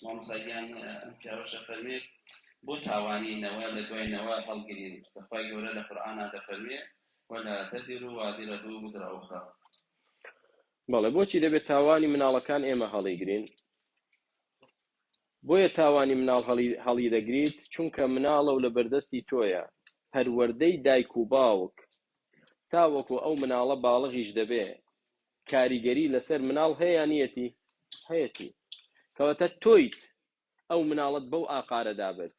مامۆستاگیان ئەم پیاوەشە فەرمێت بۆ تاوانینەوە لە دوای نەوە هەڵگرین بەخوای گەورە لە قورئانە دەفەرمێ ولا تەزیر وازرة وزر ئوخرى. بەڵێ بۆچی دەبێت تاوانی مناڵەکان ئێمە هەڵیگرین؟ بۆیە تاوانی مناڵ هەڵی دەگریت چونکە مناڵە و لە بەردەستی تۆیە پەروەردەی دایک و باوک تاوەکو ئەو مناڵە باڵغیش دەبێ کاریگەری لەسەر مناڵ هەیە نیەتی هەیەتی کەواتە تۆیت ئەو مناڵت بەو ئاقارە دابێت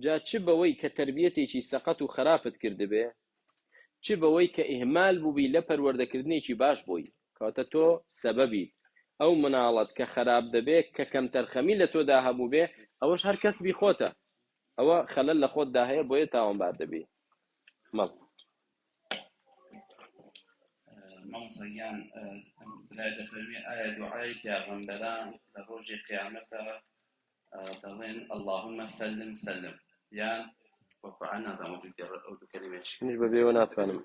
جا چ بەوەی کە تربیەتێکی سەقەت و خراپت کردبێ چ بەوەی کە ئیهمال بووبی لە پەروەردەکردنێکی باش بووی کەواتە تۆ سەبەبی ئەو مناڵت کە خراپ دەبێت کە کەم تەرخەمی لە تۆدا هەبوو بێ ئەوەش هەر کەسبی خۆتە ئەوە خەلەل لە خۆتدا هەیە بۆیە تاوانبار دەبی. مەڵ مامۆستاگیان برای دەفەرمێ ئایا دوعای پێغەمبەران لە ڕۆژی قیامەتە دەڵێن اللهم سلم سلم یان بۆ قورئان نازانم ئەو دوو کەلیمەیەکی منیش بەبێەوە ناتوانم.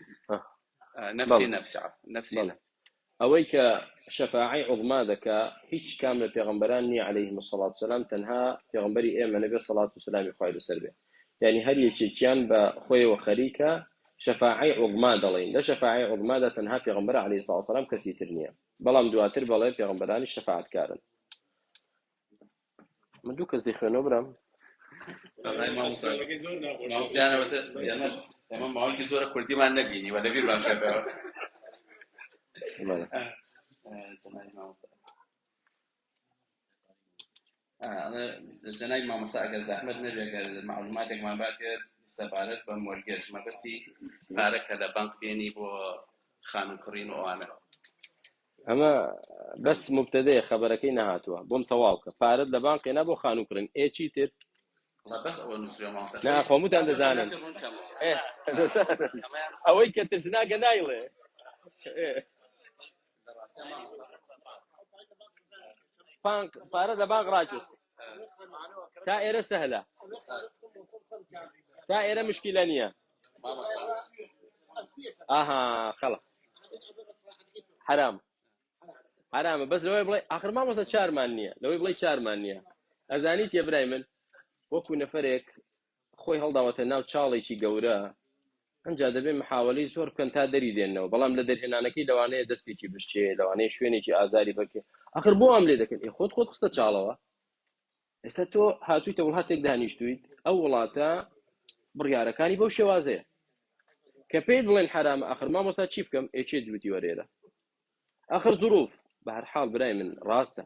نفسی ئەوەی کە شەفاعی عوضما دەکا هیچ کام لە پێغەمبەران نییە عەلەیهیم السەڵات وسەلام تەنها پێغەمبەری ئێمە نەبێ سەڵات و سەلامی خوای لەسەر بێ یعنی هەر یەکێکیان بە خۆیەوە خەریکە شەفاعی عوضما دەڵێن لە شەفاعی عوضمادا تەنها پێغەمبەر عەلەیهی سەڵات وسەلام کەسی تر نییە بەڵام دواتر بەڵێ پێغەمبەرانی شەفاعەتکارن. من دوو کەس دەیخوێنەوە برام ئێمە ماوەیەکی زۆرە کوردیمان نەبینی وە لەبیرمان شێبەوە. جەنابی مامۆستا ئەگەر زەحمەت نەبێ ئەگەر معلوماتێکمان باتێ سەبارەت بە مۆرگێژ مەبەستی پارە کە لە بانک بێنی بۆ خانوکڕین و ئەوانە ئەمە بەس مبتەدەیە خەبەرەکەی نەهاتووە بۆم تەواوکە پارەت لە بانقێنا بۆ خانوکڕین چی تر بەس ئەوە نووسرا مامۆستا نا خۆمتان دەزانن ئەوەی کە ترسناکە نایڵێ پارە لە بانق ڕاکێشێ تا ئێرە سەهلە تا ئێرە مشکیلە نییە. ئاها خەڵق حرامە بەس لەوەی بڵێ ئاخر مامۆستا چارمان نییە لەوەی بڵێ چارمان نییە ئەزانیت یە برای من وەکو نەفەرێک خۆی هەڵداوەتە ناو چاڵێکی گەورە ئەنجا دەبێت محاوەلەی زۆر بکەن تا دەری دێنەوە بەڵام لە دەرهێنانەکەی لەوانەیە دەستێکی بشتێ لەوانەیە شوێنێکی ئازاری بکێ ئاخر بۆ ئەم لێ دەکەن خۆت خستە چاڵەوە ئێستا تۆ هاتوویتە وڵاتێک دانیشتویت ئەو وڵاتە بڕیارەکانی بەو شێوازەیە کە پێی بڵێن حرامە ئاخر مامۆستا چی بکەم چێ دوتی وەرێرە ئاخر زروف بە هەر حاڵ برای من ڕاستە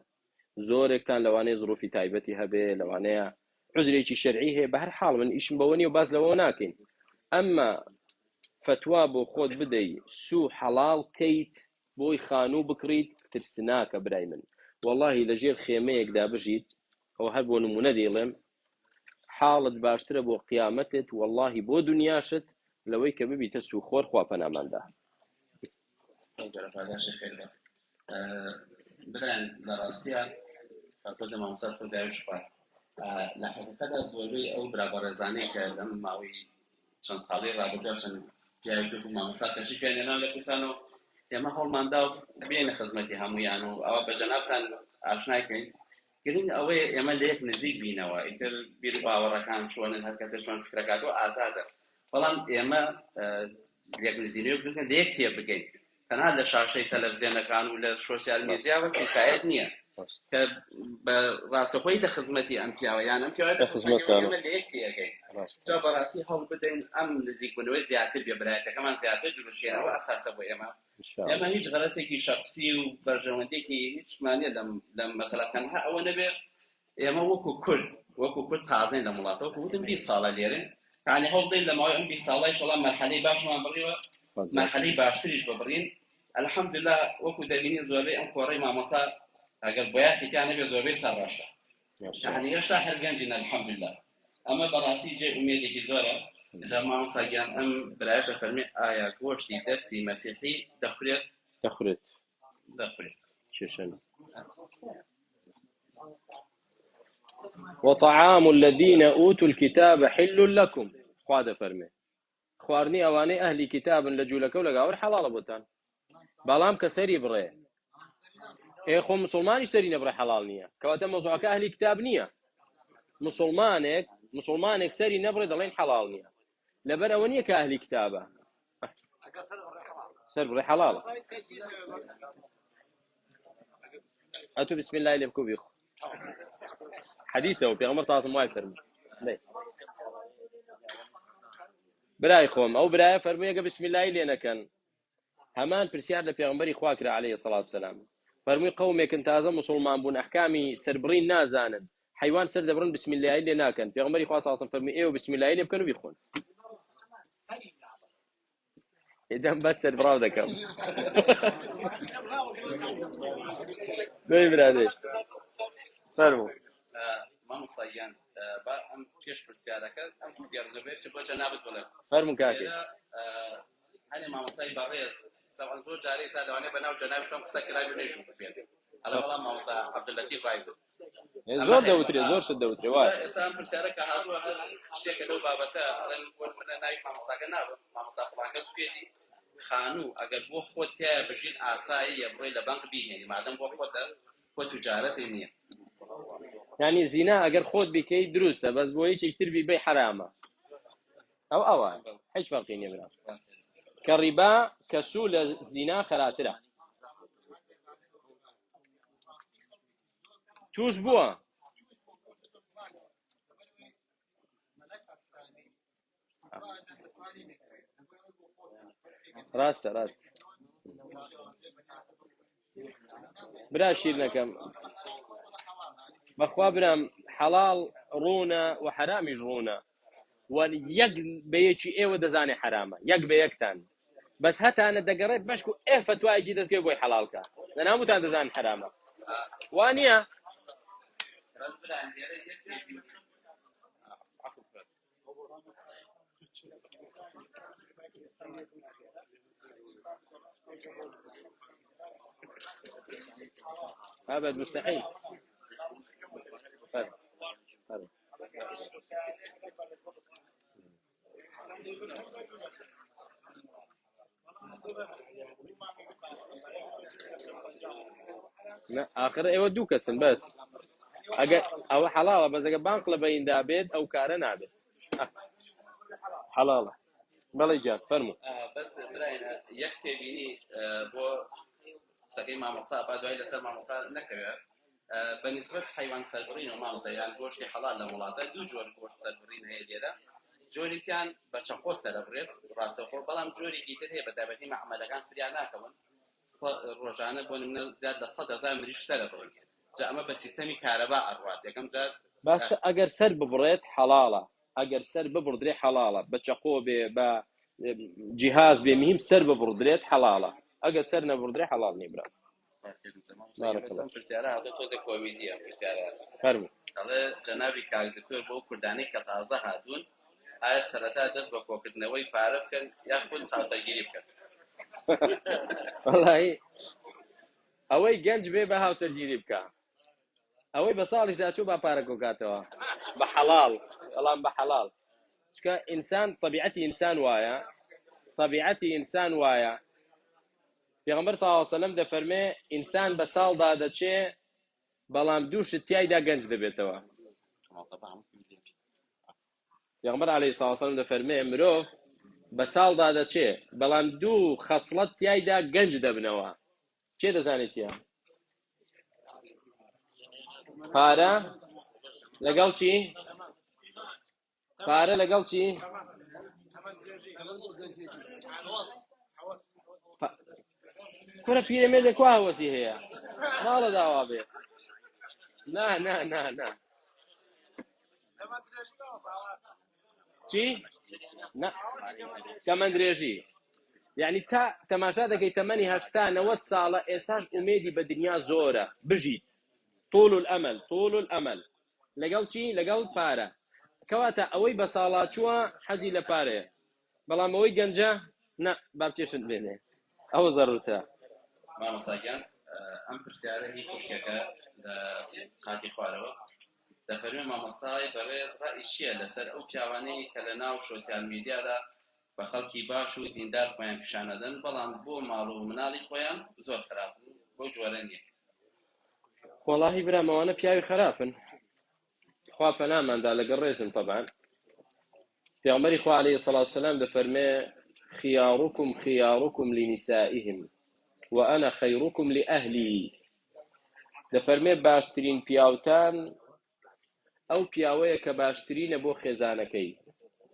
زۆرێکتان لەوانەیە زروفی تایبەتی هەبێ لەوانەیە عوزرێکی شەرعی هەیە بە هەر حاڵ من ئیشم بەوە نیە و باز لەوە ناکەین ئەمما فتوا بۆ خۆت بدەی سوو حەڵاڵ کەیت بۆی خانوو بکڕیت ترسناکە برای من وەڵاهی لەژێر خێمەیەکدا بژیت ئەو هەر بۆ نمونە دێڵێم حاڵت باشترە بۆ قیامەتت وەڵاهی بۆ دنیاشت لەوەی کە ببیتە سوخۆر خوا پەناماندا. برایان لە ڕاستیە خۆتە مامۆستا تۆ داویشپا لە حەقیقەتدا زۆربەی ئەو برابەڕێزانەی کە لەم ماوەی چەند ساڵی ڕابردووە چەند پیاوێک مامۆستا کەشی پێێنێنان لە کوردستانەوە ئێمە هەوڵماندا و بێنە خزمەتی هەموویان و ئەوە بە جەنابتان ئاشناکەین گرنگ ئەوەیە ئێمە لە یەک نزیک بینەوە ئیتر بیر باوەڕەکان چۆنن هەر کەسێک چۆن فکرەکاتەوە ئازادە بەڵام ئێمە یەک نزیینەوە بکەن لە یەک تێ بگەین تەنها لە شاشەی تەلەڤیزیۆنەکان و لە سۆسیال میدیاوە کفایەت نییە کە بە ڕاستەخۆی دەخزمەتی ئەم پیاوە یان ئەم پیاوە دەخزمەتی ئێمە لە یەک پێگەین جا بەڕاستی هەوڵ بدەین ئەم نزیکبوونەوەی زیاتر بێ برایەتەکەمان زیاتر دروستشێنەوە ئەساسە بۆ ئێمە هیچ غەرەزێکی شەخسی و بەرژەوەندێکی هیچمانە لەم مەسەلە تەنها ئەوە نەبێ ئێمە وەکو کورد تازەین لە وڵاتەوە وتم 20 ساڵە لێرەن یعنی هەوڵ بدەین لەماوەی ئەم 20 ساڵای شەڵا مەرحەلەی باشمان بڕیوە مەرحەلەی باشتریش ببڕین الحەمدوللا وەکو دەبینی زۆربەی ئەم کۆڕەی مامۆستا ئەگەر بۆیاخیتیان نەبێ زۆربەی سەرڕەشە یعنی هێشتا هەر گەنجین الحەمدوللا ئەمە بەڕاستی جێ ئومێدێکی زۆرە جا مامۆستا گیان ئەم برایشە فەرمی ئایا گۆشتی دەستی مەسیحی دەخورێت شێشەنە وطعام الذين أوتوا الكتاب حل لكم خواد فرمي خوارني أواني أهلي كتاب لجولك ولا قاور حلال بوتان بلام كسري بري إيه خو مسلمان يشتري نبري حلال نية كواتا موضوعك أهلي كتاب نية مسلمانك سري نبري دلين حلال نية لبر أونية كأهلي كتابة سر بري حلال أتو بسم الله اللي بكو بيخو حديثه وبيغمر صلى الله عليه وسلم براي خوم او براي فرمي بسم الله لينا كان همان برسيار لبيغمبري خواكر عليه الصلاه والسلام فرمي قومك انت ازم مسلمان بون احكامي سربرين نازانن حيوان سر دبرن بسم الله لينا كان بيغمبري خوا صلى الله عليه وسلم فرمي ايه بسم الله اللي كانوا بيخون اذا بس براو دكم برادي فرمو مامۆستاییان با ئەم پێش پرسیارەکە ئەم دیارنەبێت چ بۆ جەنابەت بڵێم فەرموو کاکێ هەنێ مامۆستای بەڕێز سەوان زۆر جارەی سا لەوانەیە بەناو جەنابی شۆم قسە کرای و نەیشوم بێت ئەڵە بەڵام مامۆستا عەبدولەتیف ڕای بوو زۆر دەوترێ زۆر شت دەوترێ وایە ئێستا ئەم پرسیارەکە هاتووە هەر شتێکە لەو بابەتە ئەڵێن منە ناوی مامۆستاکە نابم مامۆستا فڵانکە سوێدی خانوو ئەگەر بۆ خۆت تایە بژین ئاساییە بڕۆی لە بەنک بیهێنی مادەم بۆ خۆتە خۆ توجارەتی نییە يعني زنا اگر خود بكي دروسته بس بو هيك يشتري بي حرامه او هيك فرقين يا بلاد كالربا كسول الزنا خراتره توش بوا راست برا شيرنا كم بخوا برام حلال رونا وحرام يجرونا ويق بيجي ايه ودزاني حرامه يق بيكتان بس هتا انا دقريت بشكو ايه فتوى جديدة كيف بوي حلالك لان هم تان دزاني حرامه وانيا ابد مستحيل آخر يودوك كسن بس أو حلال بس إذا بانقل بين دابد أو كارن عبد حلال بلا جاب فرمو بس براينا يكتبيني بو سقي مع مصاب بعد وإلى سر مع مصاب نكبر بالنسبة حيوان سربرين وما يعني جوش حلال لمولاده دو جور جوش سربرين هي ديلا جوري كان بچقو سربريت راسته خو بلام جوري كيتر هي بدابتي مع عملكان فريانا كون روجانه بون من زياد ل 100,000 مريش سربرين جا اما بسيستمي كهرباء ارواد يكم جا بس اگر سر ببريت حلاله اگر سر ببردري حلاله بچقو ب جهاز بمهم سر ببردريت حلاله اگر سر نبردري حلال ني برا بارك الله فيك سياره هذا تو كوميديا في سياره فرمو الله جنابي كاك دكتور بو كرداني كتازه هادون آیا سرطان دست با کوکردنەوەی پارە بکەن یاخود هاوسەرگیری بکەن والله ئەوەی گەنج بێ بە هاوسەرگیری بکە ئەوەی بە ساڵیشدا چوو با پارە کۆکاتەوە بە حەڵاڵ بەڵام بە حەڵاڵ چکە ئینسان طبیعەتی ئینسان وایە پێغەمبەر صلی الله علیه و سەلەم دەفەرمێ ئینسان بە ساڵدا دەچێ بەڵام دوو شت تیایدا گەنج دەبێتەوە پیغمبر علیه الصلاة والسلام دەفەرمێ مرۆڤ بە ساڵدا دەچێ بەڵام دوو خەسڵەت تیایدا گەنج دەبنەوە چێ دەزانێت چییە پارە لەگەڵ چی؟ پارە لەگەڵ چی؟ کورە پیرەمێردێک وا هەوەسی هەیە ماڵە داوا بێ نا چی؟ کەمە درێژی یعنی تا تەماشا دەکەی تەمەنی 80 ساڵە ئێستاش ئومێدی بە دنیا زۆرە بژیت طول الأمل لەگەڵ چی؟ لەگەڵ پارە کەواتە ئەوەی بە ساڵات چووە حەزی لە پارەیە بەڵام ئەوەی گەنجە نا بابچێشت بێنێ ئەوە زەڕوتە مامۆستاگیان ئەم پرسیارە هی خوشکەکە لە قاتی خوارەوە دەفەرمێ مامۆستای بەڕێز ڕائیش چییە لەسەر ئەو پیاوانەی کە لە ناو سۆسیال میدیادا بە خەڵکی باش و دیندار خۆیان پیشانەدەن بەڵام بۆ ماڵ و مناڵی خۆیان زۆر خراپ بۆ جۆرە نییە وەڵاهی برام ئەوانە پیاوی خراپن خوا پەناماندا لەگەڵ ڕێزن طبعا پێغەمبەری خوا عەلەیهی سەڵاتو وسەلام دەفەرمێ خياركم لنسائهم وأنا خيركم لأهلي دەفەرمێ باشترین پیاوتان ئەو پیاوەیە کە باشترینە بۆ خێزانەکەی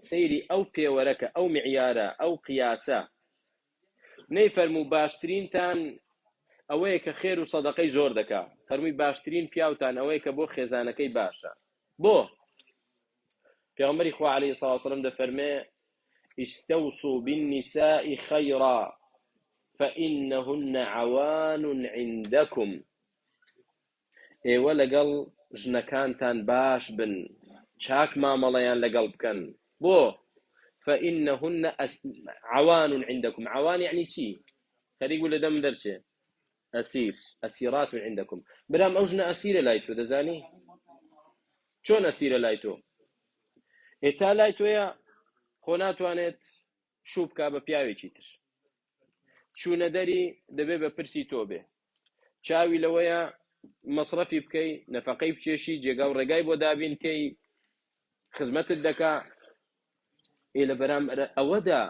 سەیری ئەو پێوەرەکە ئەو معیارە ئەو قیاسە نەیفەرموو باشترینتان ئەوەیە کە خێر و سەدەقەی زۆر دەکا فەرمووی باشترین پیاوتان ئەوەیە کە بۆ خێزانەکەی باشە بۆ پێغەمبەری خوا عەلەیهی سەڵاتو وسەلام دەفەرمێ استوصوا بالنساء خيرا فإنهن عوان عندكم ئێوە لەگەڵ ژنەکانتان باش بن چاک مامەڵەیان لەگەڵ بکەن بۆ فإنهن عوان عندكم عوان يعني چی خەریک بوو لە دەم دەرچێ ئەسیرات عندكم برام ئەو ژنە ئەسیرە لای تۆ دەزانی چۆن ئەسیرە لای تۆ ئێتا لای تۆیە خۆ ناتوانێت شوو بکا بە پیاوێکی تر چوونە دەری دەبێ بە پرسی تۆ بێ چاوی لەوەیە مەصرەفی بکەی نەفەقەی بچێشی جێگا و ڕێگای بۆ دابینکەی خزمەتت دەکا لە بەرامبەر ئەوەدا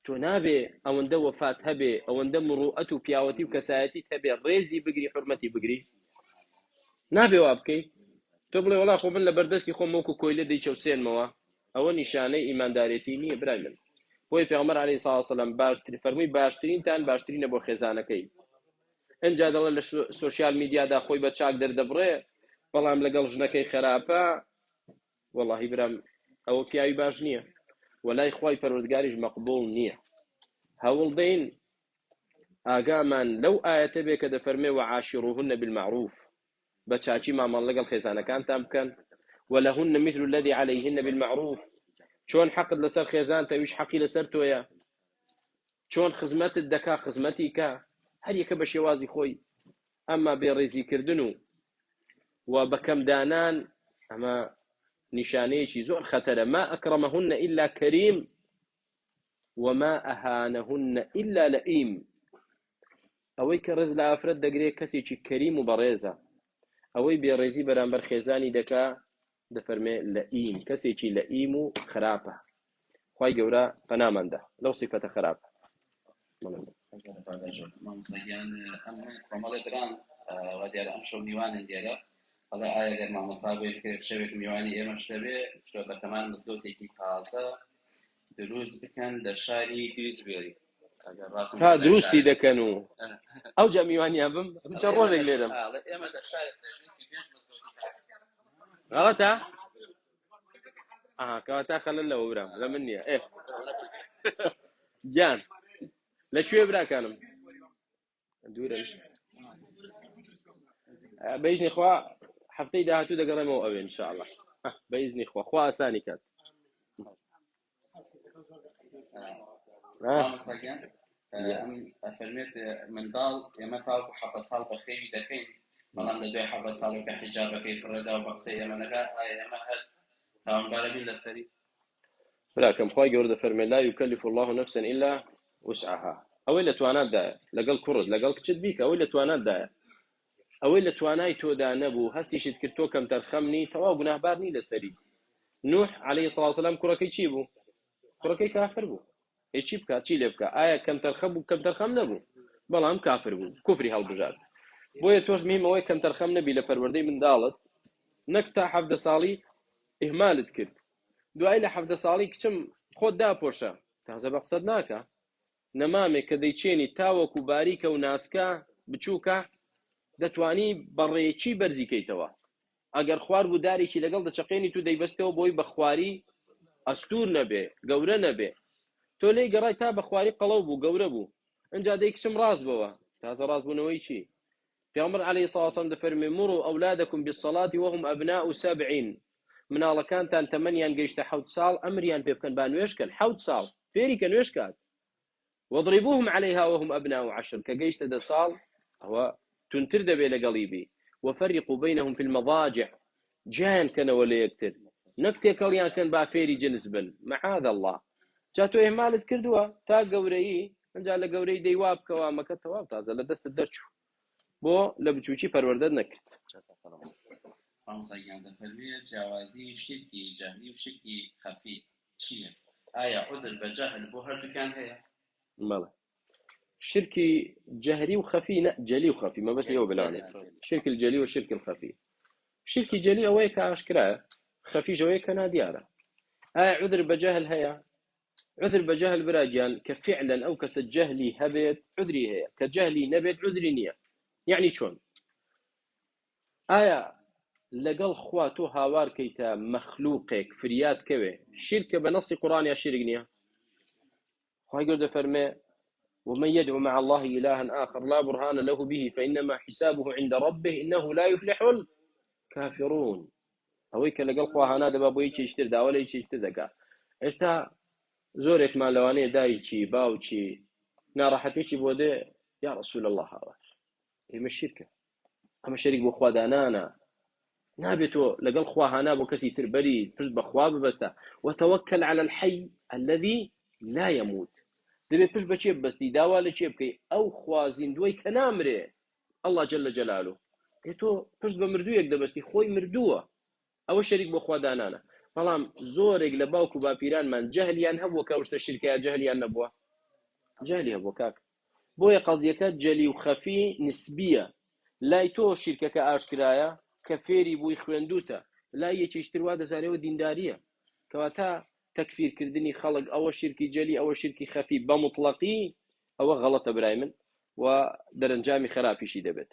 تۆ نابێ ئەوەندە وەفات هەبێ ئەوەندە مروءەت و پیاوەتی و کەسایەتیت هەبێ ڕێزی بگری حورمەتی بگری نابێ وا بکەی تۆ بڵێ وەڵا خۆ من لە بەردەستی خۆم وەکو کۆیلە دەیچەوسێنمەوە ئەوە نیشانەی ئیماندارێتی نییە برای من بۆی پێغەمبەر عەلەیهی سەڵاتو وسەلام باشتر فەرمووی باشترینتان باشترینە بۆ خێزانەکەی ئەنجا دەڵێ لە سۆشیال میدیادا خۆی بە چاک دەردەبڕێ بەڵام لەگەڵ ژنەکەی خراپە وەڵاهی برام ئەوە پیاوی باش نییە وەلای خوای پەروەردگاریش مەقبوڵ نییە هەوڵ دەین ئاگامان لەو ئاەتە بێ کە دەفەرمێ وعاشروهن بالمعروف بە چاکی مامەڵ لەگەڵ خێزانەکانتان بکەن ولهن مثل الذي عليهن بالمعروف چۆن حەقت لەسەر خێزان تەویش حەقی لەسەر تۆیە چۆن خزمەتت دەکا خزمەتی کە هەر یەکە بە شێوازی خۆی ئەمما بێڕێزیکردن و بەکەمدانان ئەمە نیشانەیەکی زۆر خەتەرە ما ئەکرەمەهن ئیلا کەریم وما ئەهانەهن ئیلا لەئیم ئەوەی کە ڕێز لە ئافرەت دەگرێت کەسێکی کەریم و بەڕێزە ئەوەی بێڕێزی بەرامبەر خێزانی دەکا دەفەرمێ لەئیم کەسێکی لەئیم و خراپە خوای گەورە پەناماندا لەو سیفەتە خراپە مامۆستاگیان ئەم کۆمەڵی بران وا دیارە ئەم شەو میوانن دیارە هەڵا ئایا گەر مامۆستا بۆی شەوێک میوانی ئێمەش دەبێ شۆبەکەمان مزگەوتێکی تازە دروست بکەن لە شاری دویسبێری تا دروستی دەکەن و ئەو جا میوانیان بم چەند ڕۆژێک لێرەم ئێمە لە شاری غەڵەتە کەواتە خەلەل لەوە برام لە من نییە گیان لەکوێ براکانم دوورە بەئیزنی خوا هەفتەی داهاتوو دەگەڕێمەوە ئەوێ ئینشاءالله بەئیزنی خوا خوا ئاسانی کات مامۆستاگیان ئەفەرمێت منداڵ ئێمە تاوەکو 7 ساڵ بە خێوی دەکەین بەڵام لە دوای 7 ساڵێکە حیجابەکەی فڕێدا و بە قسەی ئێمە نەکات ئایا ئێمە هەر تاوانبارە بین لەسەری براکەم خوای گەورە دەفەرمێ لا یکەلف الله نفسا الا وسعها ئەوەی لە تواناتدایە لەگەڵ کوڕت لەگەڵ کچت بیکە ئەوەی لە تواناتدایە ئەوەی لە توانای تۆدا نەبوو هەستیشت کرد تۆ کەم تەرخەمنی تەواو گوناهبار نی لەسەری نوح عەلەیهی سەڵاتو وسەلام کوڕەکەی چی بوو کوڕەکەی کافر بوو چی بکات چی لێ بکات ئایا کەم تەرخەم بوو کەم تەرخەم نەبوو بەڵام کافر بوو کوفری هەڵبژارد بۆیە تۆش مهمەوەی کەم تەرخەم نەبی لە پەروەردەی منداڵت، نەک تا 17 ساڵی ئیهمالت کرد، دوای لە 17 ساڵی کچم خۆت داپۆشە، تازە بە قسەت ناکە، نەمامێک کە دەیچێنی تاوەکو باریکە و ناسکە بچووکە دەتوانی بەڕێیەکی بەرزیکەیتەوە. ئەگەر خوار بوو دارێکی لەگەڵ دەچەقێنی تو دەیبەستەوە بۆی بە خواری ئەستور نەبێ گەورە نەبێ، تۆ لێی گەڕای تا بە خواری قەڵەو بوو گەورە بوو، ئەجا دەی کچم ڕاست بەوە، تازە ڕاستبوونەوەی چی؟ پیامبر علیه الصلاة والسلام دەفەرمێ مروا ئەولادەکم بالصلاة وهم أبناء 70، مناڵەکانتان تەمەنیان گەیشتە 7 ساڵ ئەمریان پێ بکەن با نوێشکەن، 7 ساڵ فێری کە نوێش کات، وضربوهم عليها وهم أبناء 10 کە گەیشتە 10 ساڵ ئەوە تونتر دەبێ لەگەڵی بی، وفرقوا بينهم في المضاجع، جیان کەنەوە لە یەکتر، نەک تێکەڵیان کەن با فێری جنس بن، معاذ الله. جا تۆ ئێمالت کردووە تا گەورەیی، ئەجا لە گەورەی دەیوا بکەوە مەکە تەواو تازە لە دەستت دەرچوو، بۆ لە بچووکی پەروەردەت نەکرد. خامسەیان دەفەرمێ جیاوازی شرکی جەهلی و شرکی خەفی چییە؟ ئایا عوزر بە جەهل بۆ هەردووکان هەیە؟ بەڵێ شرکی جەهری و خەفی جەلی و خەفی مەبەست لێوە بلانێ، شرک الجەلی و شرک الخەفی. شرکی جەلی ئەوەیە کە ئاشکرایە، خەفیش ئەوەیە کە نادیارە. ئایا عوزر بە جەهل هەیە؟ عذر بجهل براجان كفعلا أو كسجهلي هبت عذري هي كجهلي نبت عذري نية. يعني شون آية لقل خواتو هاوار كيتا مخلوقك فريات كوي شركة بنص قرآن يا شرك نية. خواهي قرد فرمي ومن يدعو مع الله إلها آخر لا برهان له به فإنما حسابه عند ربه إنه لا يفلح الكافرون. هويك لقل خواهانا دبابو يشي يشتر دا ولا يشي يشتر دكا اشتا زۆرێک مالەوانەیە دایکی باوکی ناڕەحەتێکی بۆ دێ یا رسول الله هاوار ئێمە شیرکە ئەمە شەریک بۆ خوادانانە نابێت تۆ لەگەڵ خواهانا بۆ کەسی تر بەری پشت بەخوا ببەستە وتوکل على الحي الذي لا يموت دەبێت پشت بە چێ ببەستی داوا لە چێ بکەی ئەو خوا زیندوەی کە نامرێ الله جل جلاله تۆ پشت بە مردوویەک دەبەستی خۆی مردووە ئەوە شەریک بۆ خوادانانە بەڵام زۆرێک لە باوک و باپیرانمان جەهلیان هەبووە کە شتە شیرکەیە جەهلیان نەبووە جەهلی هەبووە کاک بۆیە قەزیەکە جەلی و خەفی نسبیە لای تۆ شیرکەکە ئاشکرایە کە فێری بووی خوێندوتە لای یەکێشتر وا دەزانێەوە دینداریە کەواتە تەکفیرکردنی خەڵک ئەوە شیرکی جەلی ئەوە شیرکی خەفی بە مطلقی ئەوە غەڵەتە برای من و دەرەنجامی خراپیشی دەبێت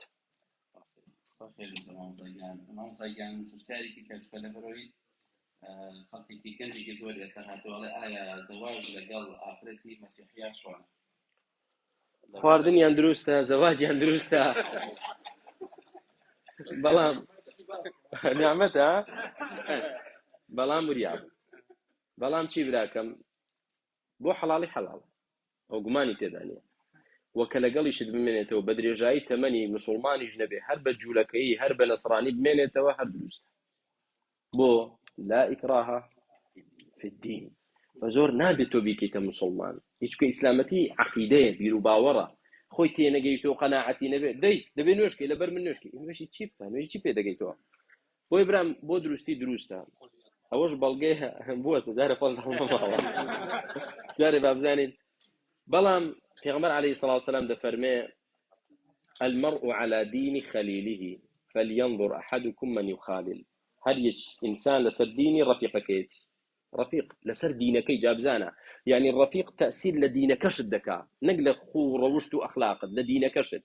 مامۆستایان پرسیارێکی کەچکە لەبەرەوەی خەڵکێکی گەنجێکی زۆر ئێستا هاتووەڵێ ئایا زەواج لەگەڵ ئافرەتی مەسیحیان چۆنە؟ خواردنیان دروستە زەواجیان دروستە بەڵام نیعمەتە بەڵام وریاب بەڵام چی براکەم بۆ حەڵاڵی حەڵاڵ ئەو گومانی تێدا نیە وەکە لەگەڵیشت بمێنێتەوە بە درێژایی تەمەنی موسڵمانیش نەبێ هەر بە جوولەکەی هەر بە نەسڕانی بمێنێتەوە هەر دروستە بۆ لا إكراه في الدين وزور نابێت تۆ بیکەیتە مسلمان هیچکە ئیسلامەتی عەقیدەیە بیر و باوەڕە خۆی تێنەگەیشتەوە قەناعەتی نەبێت دەبێ نوێشکەی لەبەر من نوێشکەی نوێشی چی بکەم نوێژی چی پێ دەگەیتەوە بۆی برام بۆ دروستی دروستە ئەوەش بەڵگەیە بوەستە جارە فەڵ ماوە جارێ با بزانین بەڵام پێغەمبەر عەلەیهی سەڵات وسەلام دەفەرمێ المرء على دين خليله فلينظر أحدكم من يخالل هر یک إنسان لسر ديني رفيقكيت رفيق لسر دينكي جابزانا يعني الرفيق تأثير لدينك شد دكا نقل خو روشت أخلاق لدينك شد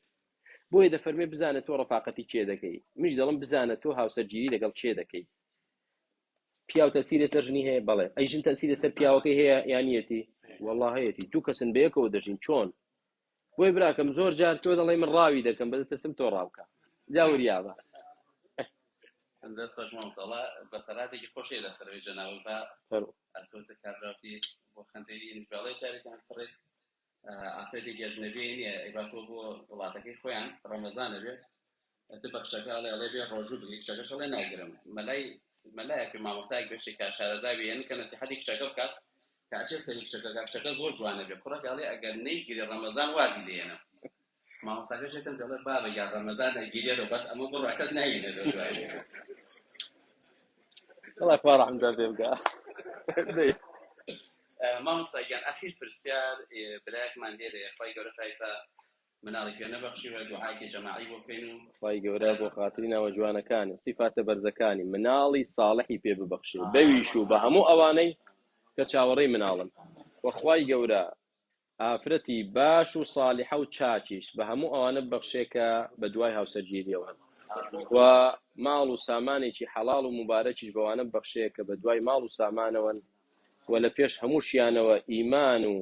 بو إذا فرمي بزانة تو رفاقتي كي دكي مش دلم بزانة تو هاو سرجيري لقل كي دكي بياو تأثير سرجني هي بله أيجن تأثير سر بياوكي هي يعنيتي والله هيتي تو كسن بيك ودجين شون بو إبراكم زور جار تو الله من راوي دكم بدأت تسم تو راوكا جاو رياضة دەست بەش مامۆستاڵە بەسەراتێکی خۆشی لەسەروی جەناوی بە ئەتۆتە کارراوتی بۆ خەندەوی نیژباڵی جارێکیان فڕێت ئافرەتێکی ئەجنەبی نییە ئەیباتۆ بۆ وڵاتەکەی خۆیان ڕەمەزانە بێت ئەتە بە کچەکە ئەڵێ بێ ڕۆژوو بگەی کچەکەش ئەڵێ ناگرم مەلایەکی مامۆستایەک بێشێک کە شارەزاوی هێن کە نەسیحەتی کچەکە بکات کە ئاچێ سەری کچەکە زۆر جوانە بێت کوڕەکە ئەڵێ ئەگەر نەیگیری ڕەمەزان وازی لێنە مامۆستاکەش یەکەم دەڵێ بابە یا ڕەمەزان نەگیرێتەوە بەس ئەمە بڕوا کەس ناهێنێ دوای الله يكبر رحمة الله مامۆستایان ئەخیر پرسیار برایەکمان لێرە خی گەورە خایسا مناڵی پێ نەبەخشیوە دوعای جەماعی بۆ بکەین و خی گەورە بۆ خاتری ناوە جوانەکانی سیفاتە بەرزەکانی مناڵی ساڵحی پێ ببەخشێ بەویش و بە هەموو ئەوانەی کە چاوەڕێی مناڵن وەخوای گەورە ئافرەتی باش و ساڵحە و چاکیش بە هەموو ئەوانە ببەخشێکە بە دوای هاوسەرگیریەوە و ماڵ و سامانێکی حەڵاڵ و مبارەکیش بەوانە ببەخشێ کە بە دوای ماڵ و سامانەوەن و لە پێش هەمووشیانەوە ئیمان و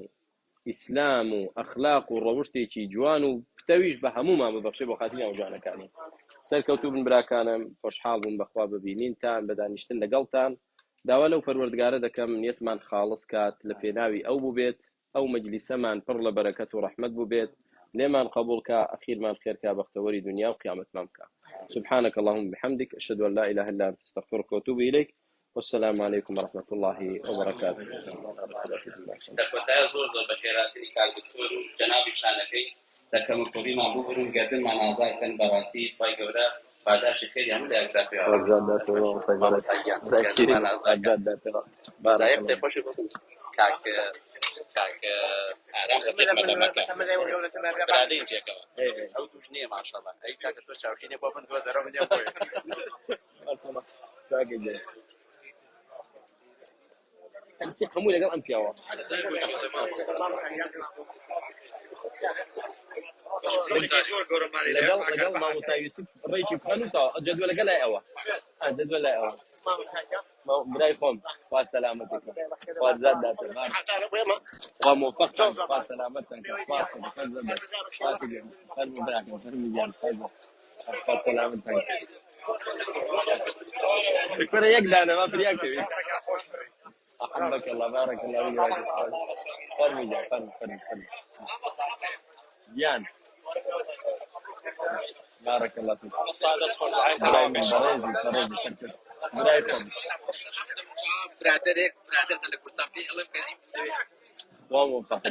ئیسلام و ئەخلاق و ڕەوشتێکی جوان و پتەویش بە هەموومان ببەخشێ بۆ خاتری ناوجوانەکانی سەرکەوتوو بن براکانم خۆشحاڵ بوون بەخوا ببینینتان بە دانیشتن لەگەڵتان داوا لەو پەروەردگارە دەکەم نیەتمان خاڵص کات لە پێناوی ئەو بوو بێت ئەو مەجلیسەمان پڕ لە بەرەکەت و ڕەحمەت بوو بێت لێمان قبول کە ئەخیرمان خێرکا بەختەوەری دنیا و قیامەتمان بکە سبحانك اللهم وبحمدك أشهد أن لا إله إلا أنت أستغفرك وأتوب إليك والسلام عليكم ورحمة الله وبركاته. دەکۆتای زۆر زۆر بە خێراتنی کارگتۆر و جەنابی شانەکەی دەکەم کۆبیمان ببرن گەردنمان ئازاکەن بەڕاستی خی گەورە پاداشی خێری هەموو لە ئەو دوش نییە ماشەڵڵا ئەی کاکە تۆ چاوشینێ بۆ من 2000 منیان بۆیە تمسيح حمولة قال أنت يا وا لقال ما متى يوسف ريشي بخنوتا جدول قال لا أوا جدول لا أوا ما بداي قوم وسلامتك وزاد وموفق وسلامتك وسلامتك شكرا يقدر أنا ما في أكتب أحبك الله بارك الله فيك فرمي جا فرمي جان بارك الله فيك براي من بريزي براي فم برادر لك كرسان في الله وموفق